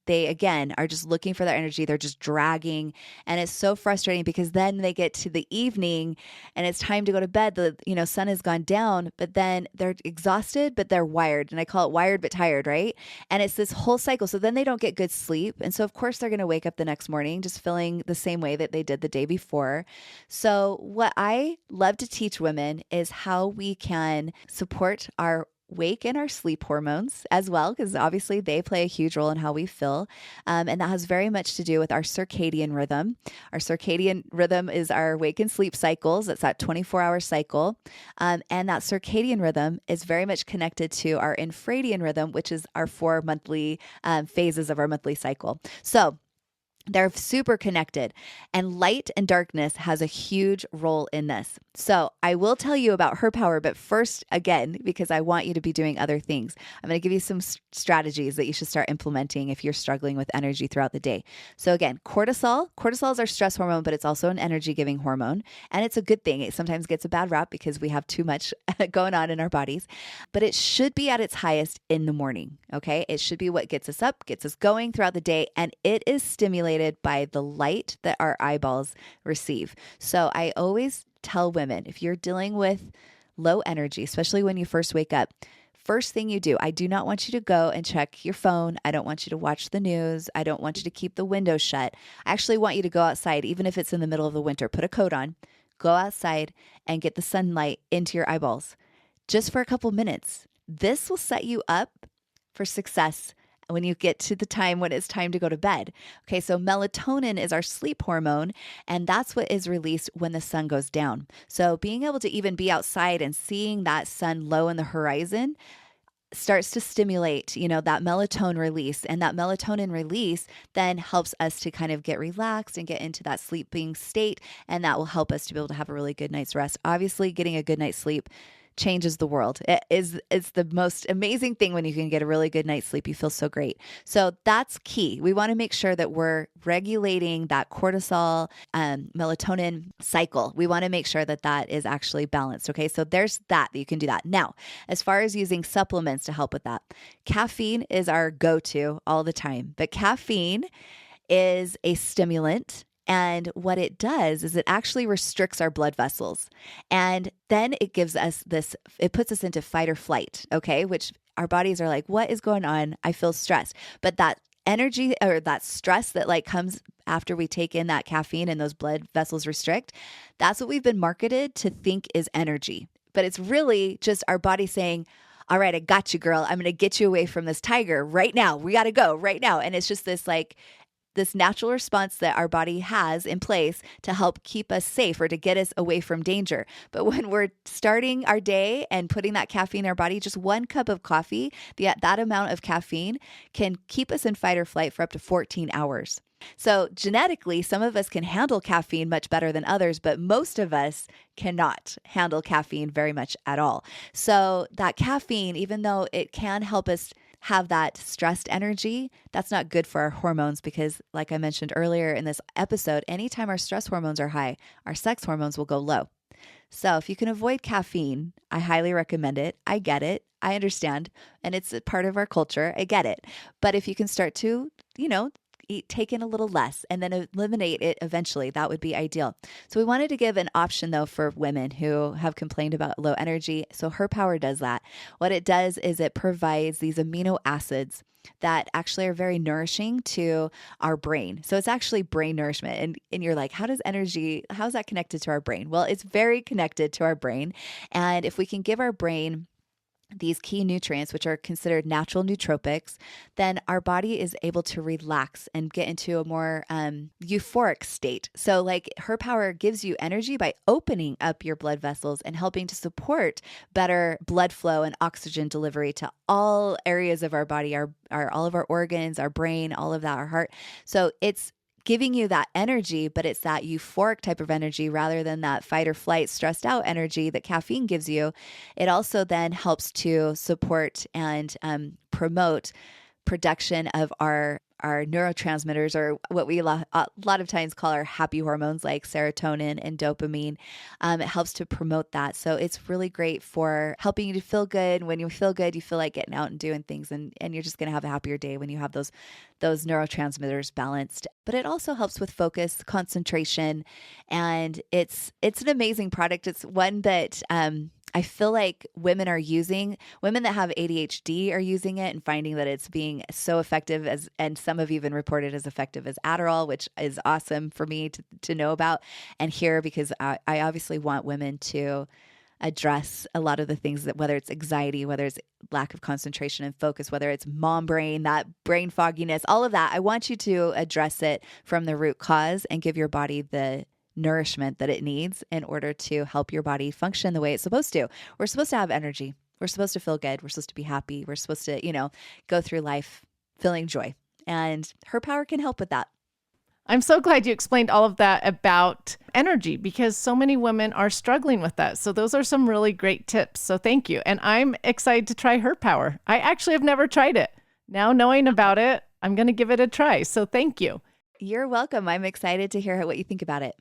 they again are just looking for their energy. They're just dragging. And it's so frustrating because then they get to the evening and it's time to go to bed. The sun has gone down, but then they're exhausted, but they're wired. And I call it wired but tired, right? And it's this whole cycle. So then they don't get good sleep. And so of course they're going to wake up the next morning just feeling the same way that they did the day before. So what I love to teach women is how we can support our wake and our sleep hormones as well, because obviously they play a huge role in how we feel. And that has very much to do with our circadian rhythm. Our circadian rhythm is our wake and sleep cycles. It's that 24-hour cycle. And that circadian rhythm is very much connected to our infradian rhythm, which is our 4 monthly phases of our monthly cycle. So they're super connected, and light and darkness has a huge role in this. So I will tell you about Her Power, but first, again, because I want you to be doing other things, I'm going to give you some strategies that you should start implementing if you're struggling with energy throughout the day. So again, cortisol is our stress hormone, but it's also an energy giving hormone. And it's a good thing. It sometimes gets a bad rap because we have too much going on in our bodies, but it should be at its highest in the morning. Okay. It should be what gets us up, gets us going throughout the day. And it is stimulated by the light that our eyeballs receive. So I always tell women, if you're dealing with low energy, especially when you first wake up, first thing you do, I do not want you to go and check your phone. I don't want you to watch the news. I don't want you to keep the window shut. I actually want you to go outside, even if it's in the middle of the winter, put a coat on, go outside and get the sunlight into your eyeballs just for a couple minutes. This will set you up for success when you get to the time when it's time to go to bed. Okay, so melatonin is our sleep hormone, and that's what is released when the sun goes down. So being able to even be outside and seeing that sun low in the horizon starts to stimulate, that melatonin release. And that melatonin release then helps us to kind of get relaxed and get into that sleeping state. And that will help us to be able to have a really good night's rest. Obviously, getting a good night's sleep changes the world. It's the most amazing thing when you can get a really good night's sleep. You feel so great. So that's key. We want to make sure that we're regulating that cortisol, melatonin cycle. We want to make sure that that is actually balanced. Okay. So there's that you can do that. Now, as far as using supplements to help with that, caffeine is our go-to all the time, but caffeine is a stimulant. And what it does is it actually restricts our blood vessels. And then it gives us it puts us into fight or flight, okay? Which our bodies are like, what is going on? I feel stressed. But that energy or that stress that comes after we take in that caffeine and those blood vessels restrict, that's what we've been marketed to think is energy. But it's really just our body saying, all right, I got you, girl. I'm going to get you away from this tiger right now. We got to go right now. And it's just this this natural response that our body has in place to help keep us safe or to get us away from danger. But when we're starting our day and putting that caffeine in our body, just 1 cup of coffee, that amount of caffeine can keep us in fight or flight for up to 14 hours. So genetically, some of us can handle caffeine much better than others, but most of us cannot handle caffeine very much at all. So that caffeine, even though it can help us have that stressed energy, that's not good for our hormones because, like I mentioned earlier in this episode, anytime our stress hormones are high, our sex hormones will go low. So if you can avoid caffeine, I highly recommend it. I get it. I understand. And it's a part of our culture. I get it. But if you can start to, take in a little less and then eliminate it eventually, that would be ideal. So we wanted to give an option though for women who have complained about low energy. So Her Power does that. What it does is it provides these amino acids that actually are very nourishing to our brain. So it's actually brain nourishment. And you're like, how's that connected to our brain? Well, it's very connected to our brain. And if we can give our brain these key nutrients, which are considered natural nootropics, then our body is able to relax and get into a more euphoric state. So like Her Power gives you energy by opening up your blood vessels and helping to support better blood flow and oxygen delivery to all areas of our body, our all of our organs, our brain, all of that, our heart. So it's giving you that energy, but it's that euphoric type of energy rather than that fight or flight, stressed out energy that caffeine gives you. It also then helps to support and promote production of our neurotransmitters, or what we a lot of times call our happy hormones like serotonin and dopamine. It helps to promote that. So it's really great for helping you to feel good. When you feel good, you feel like getting out and doing things, and you're just going to have a happier day when you have those neurotransmitters balanced. But it also helps with focus, concentration, and it's an amazing product. It's one that I feel like women that have ADHD are using it and finding that it's being so effective and some have even reported as effective as Adderall, which is awesome for me to know about and hear, because I obviously want women to address a lot of the things that, whether it's anxiety, whether it's lack of concentration and focus, whether it's mom brain, that brain fogginess, all of that. I want you to address it from the root cause and give your body the nourishment that it needs in order to help your body function the way it's supposed to. We're supposed to have energy. We're supposed to feel good. We're supposed to be happy. We're supposed to, go through life feeling joy. And Her Power can help with that. I'm so glad you explained all of that about energy, because so many women are struggling with that. So those are some really great tips. So thank you. And I'm excited to try Her Power. I actually have never tried it. Now knowing about it, I'm going to give it a try. So thank you. You're welcome. I'm excited to hear what you think about it.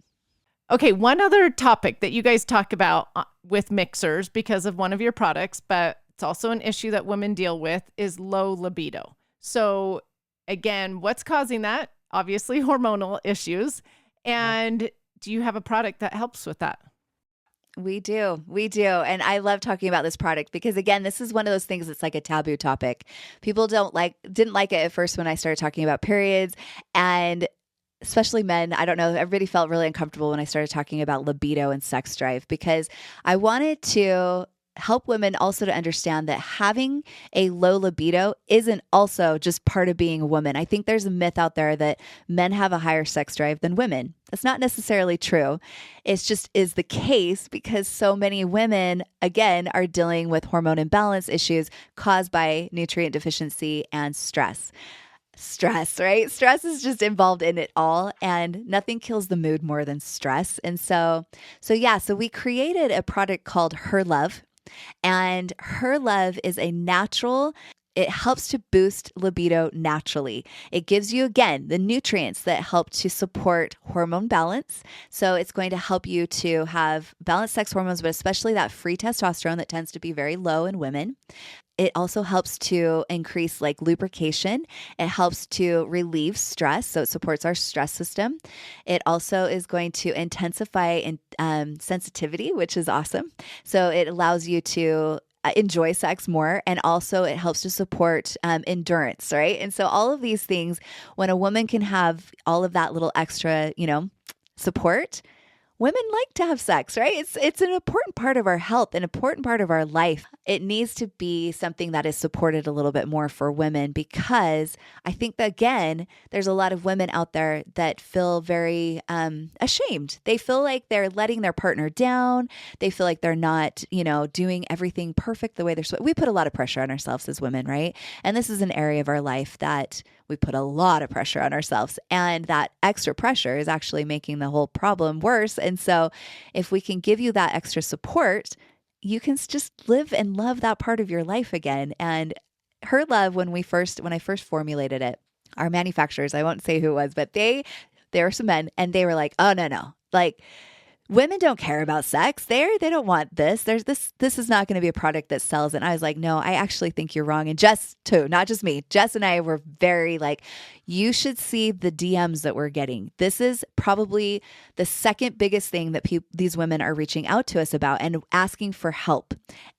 Okay, one other topic that you guys talk about with mixers because of one of your products, but it's also an issue that women deal with, is low libido. So again, what's causing that? Obviously hormonal issues. And do you have a product that helps with that? We do. And I love talking about this product because, again, this is one of those things that's like a taboo topic. People didn't like it at first when I started talking about periods, and especially men. I don't know. Everybody felt really uncomfortable when I started talking about libido and sex drive, because I wanted to help women also to understand that having a low libido isn't also just part of being a woman. I think there's a myth out there that men have a higher sex drive than women. That's not necessarily true. It's just is the case because so many women, again, are dealing with hormone imbalance issues caused by nutrient deficiency and stress. Stress, right? Stress is just involved in it all, and nothing kills the mood more than stress. And so we created a product called Her Love, and Her Love is it helps to boost libido naturally. It gives you, again, the nutrients that help to support hormone balance. So it's going to help you to have balanced sex hormones, but especially that free testosterone that tends to be very low in women. It also helps to increase lubrication. It helps to relieve stress. So it supports our stress system. It also is going to intensify sensitivity, which is awesome. So it allows you to enjoy sex more. And also it helps to support endurance, right? And so all of these things, when a woman can have all of that little extra, support, women like to have sex, right? It's an important part of our health, an important part of our life. It needs to be something that is supported a little bit more for women, because I think that, again, there's a lot of women out there that feel very ashamed. They feel like they're letting their partner down. They feel like they're not, doing everything perfect the way they're supposed. We put a lot of pressure on ourselves as women, right? And this is an area of our life that we put a lot of pressure on ourselves, and that extra pressure is actually making the whole problem worse. And so if we can give you that extra support, you can just live and love that part of your life again. And Her Love, when I first formulated it, our manufacturers, I won't say who it was, but there were some men, and they were like, oh, no. Like, women don't care about sex. They don't want this. This is not going to be a product that sells. And I was like, no, I actually think you're wrong. And Jess too, not just me. Jess and I were very like, you should see the DMs that we're getting. This is probably the second biggest thing that these women are reaching out to us about and asking for help.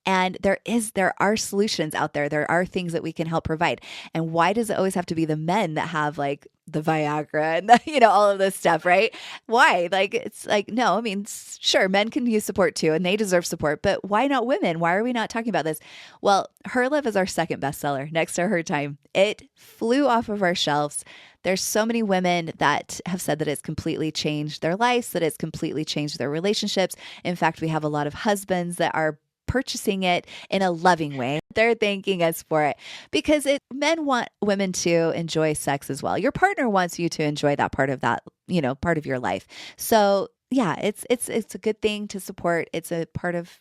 And there are solutions out there. There are things that we can help provide. And why does it always have to be the men that have like the Viagra and all of this stuff, right? Why? Like, it's like, no, I mean, sure, men can use support too, and they deserve support, but why not women? Why are we not talking about this? Well, Her Love is our second bestseller next to Her Time. It flew off of our shelves. There's so many women that have said that it's completely changed their lives, that it's completely changed their relationships. In fact, we have a lot of husbands that are purchasing it in a loving way. They're thanking us for it because men want women to enjoy sex as well. Your partner wants you to enjoy that part of part of your life. So yeah, it's a good thing to support. It's a part of,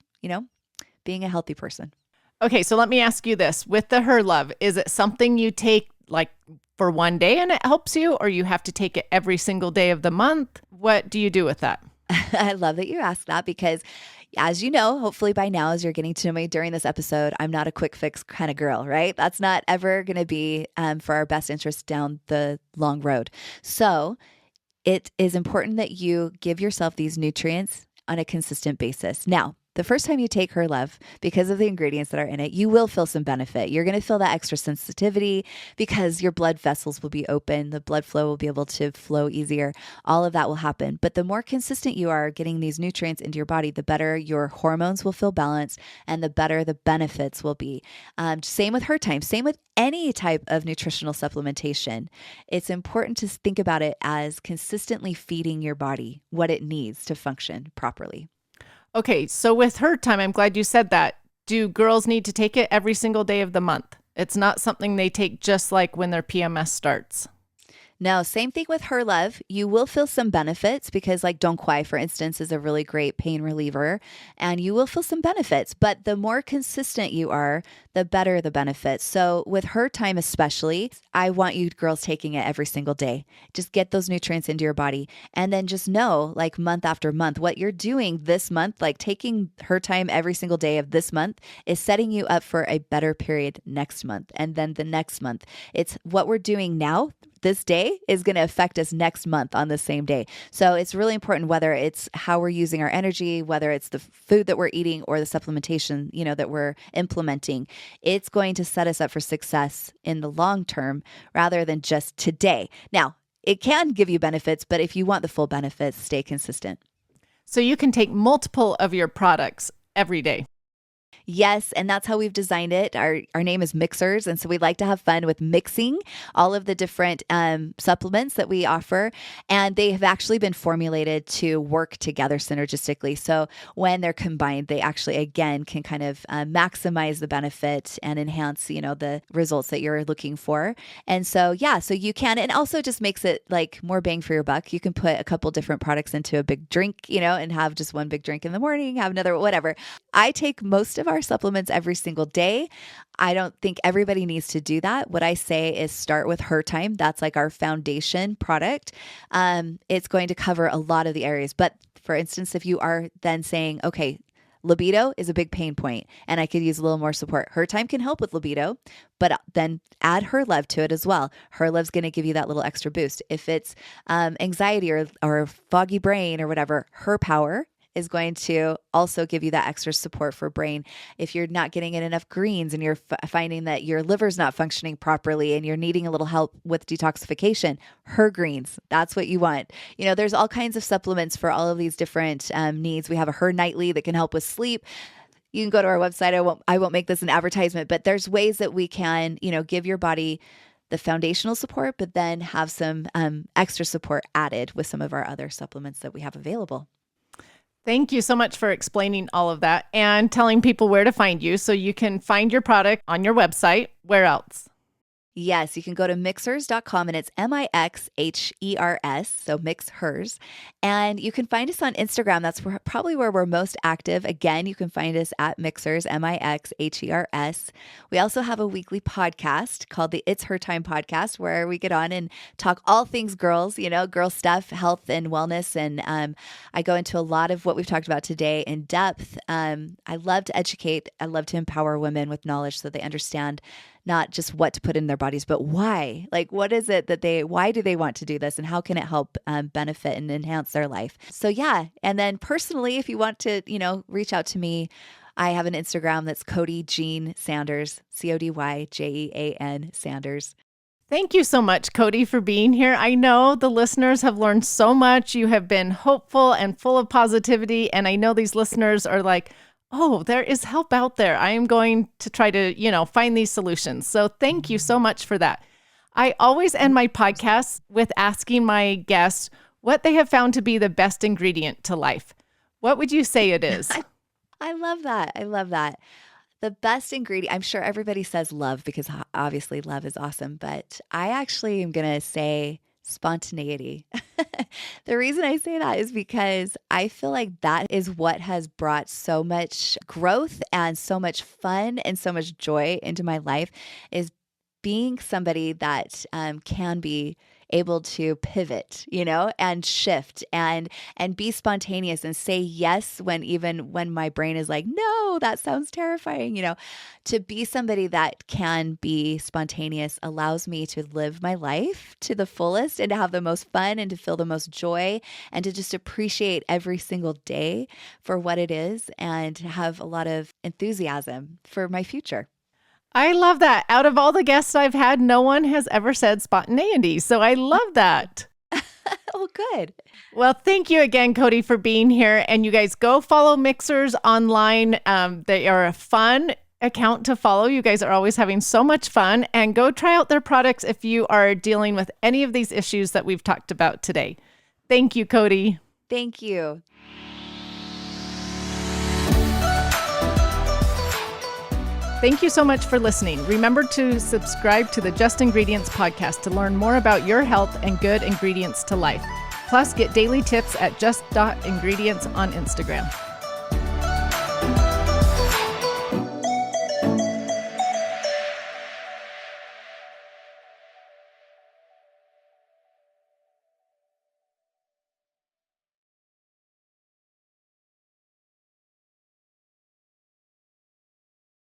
being a healthy person. Okay, so let me ask you this. With the Her Love, is it something you take like for one day and it helps you, or you have to take it every single day of the month? What do you do with that? I love that you asked that because, as you know, hopefully by now, as you're getting to know me during this episode, I'm not a quick fix kind of girl, right? That's not ever going to be for our best interest down the long road. So it is important that you give yourself these nutrients on a consistent basis. Now, the first time you take Her Love, because of the ingredients that are in it, you will feel some benefit. You're going to feel that extra sensitivity because your blood vessels will be open. The blood flow will be able to flow easier. All of that will happen. But the more consistent you are getting these nutrients into your body, the better your hormones will feel balanced and the better the benefits will be. Same with Her Time. Same with any type of nutritional supplementation. It's important to think about it as consistently feeding your body what it needs to function properly. Okay, so with Her Time, I'm glad you said that. Do girls need to take it every single day of the month? It's not something they take just like when their PMS starts. No, same thing with Her Love. You will feel some benefits because like Don't Cry, for instance, is a really great pain reliever, and you will feel some benefits, but the more consistent you are, the better the benefits. So with Her Time especially, I want you girls taking it every single day. Just get those nutrients into your body and then just know like month after month, what you're doing this month, like taking Her Time every single day of this month is setting you up for a better period next month and then the next month. It's what we're doing now. This day is going to affect us next month on the same day. So it's really important whether it's how we're using our energy, whether it's the food that we're eating or the supplementation, that we're implementing. It's going to set us up for success in the long term rather than just today. Now, it can give you benefits, but if you want the full benefits, stay consistent. So you can take multiple of your products every day. Yes, and that's how we've designed it. Our name is Mixers, and so we like to have fun with mixing all of the different supplements that we offer, and they have actually been formulated to work together synergistically. So when they're combined, they actually, again, can kind of maximize the benefit and enhance, the results that you're looking for. And so, yeah, so you can, and also just makes it like more bang for your buck. You can put a couple different products into a big drink, and have just one big drink in the morning, have another, whatever. I take most of our supplements every single day. I don't think everybody needs to do that. What I say is start with Her Time. That's like our foundation product. It's going to cover a lot of the areas. But for instance, if you are then saying, okay, libido is a big pain point and I could use a little more support. Her Time can help with libido, but then add Her Love to it as well. Her Love's going to give you that little extra boost. If it's anxiety or foggy brain or whatever, Her Power is going to also give you that extra support for brain. If you're not getting in enough greens and you're finding that your liver's not functioning properly and you're needing a little help with detoxification, her greens, that's what you want. There's all kinds of supplements for all of these different needs. We have a Her Nightly that can help with sleep. You can go to our website. I won't make this an advertisement, but there's ways that we can, give your body the foundational support, but then have some extra support added with some of our other supplements that we have available. Thank you so much for explaining all of that and telling people where to find you so you can find your product on your website. Where else? Yes, you can go to mixhers.com and it's MIXHERS, so MixHers. And you can find us on Instagram. That's probably where we're most active. Again, you can find us at Mixhers, MIXHERS. We also have a weekly podcast called the It's Her Time podcast, where we get on and talk all things girls, girl stuff, health and wellness. And I go into a lot of what we've talked about today in depth. I love to educate. I love to empower women with knowledge so they understand not just what to put in their bodies, but why. Like, what is it that why do they want to do this, and how can it help benefit and enhance their life? So yeah. And then personally, if you want to, reach out to me, I have an Instagram that's Cody Jean Sanders, CODYJEAN Sanders. Thank you so much, Cody, for being here. I know the listeners have learned so much. You have been hopeful and full of positivity. And I know these listeners are like, oh, there is help out there. I am going to try to, find these solutions. So thank you so much for that. I always end my podcasts with asking my guests what they have found to be the best ingredient to life. What would you say it is? I love that. I love that. The best ingredient, I'm sure everybody says love because obviously love is awesome, but I actually am going to say spontaneity. The reason I say that is because I feel like that is what has brought so much growth and so much fun and so much joy into my life, is being somebody that can be able to pivot, and shift and be spontaneous and say yes even when my brain is like, no, that sounds terrifying. To be somebody that can be spontaneous allows me to live my life to the fullest and to have the most fun and to feel the most joy and to just appreciate every single day for what it is and to have a lot of enthusiasm for my future. I love that. Out of all the guests I've had, no one has ever said spontaneity. So I love that. Oh, good. Well, thank you again, Cody, for being here. And you guys go follow Mixhers online. They are a fun account to follow. You guys are always having so much fun. And go try out their products if you are dealing with any of these issues that we've talked about today. Thank you, Cody. Thank you. Thank you so much for listening. Remember to subscribe to the Just Ingredients podcast to learn more about your health and good ingredients to life. Plus, get daily tips at just.ingredients on Instagram.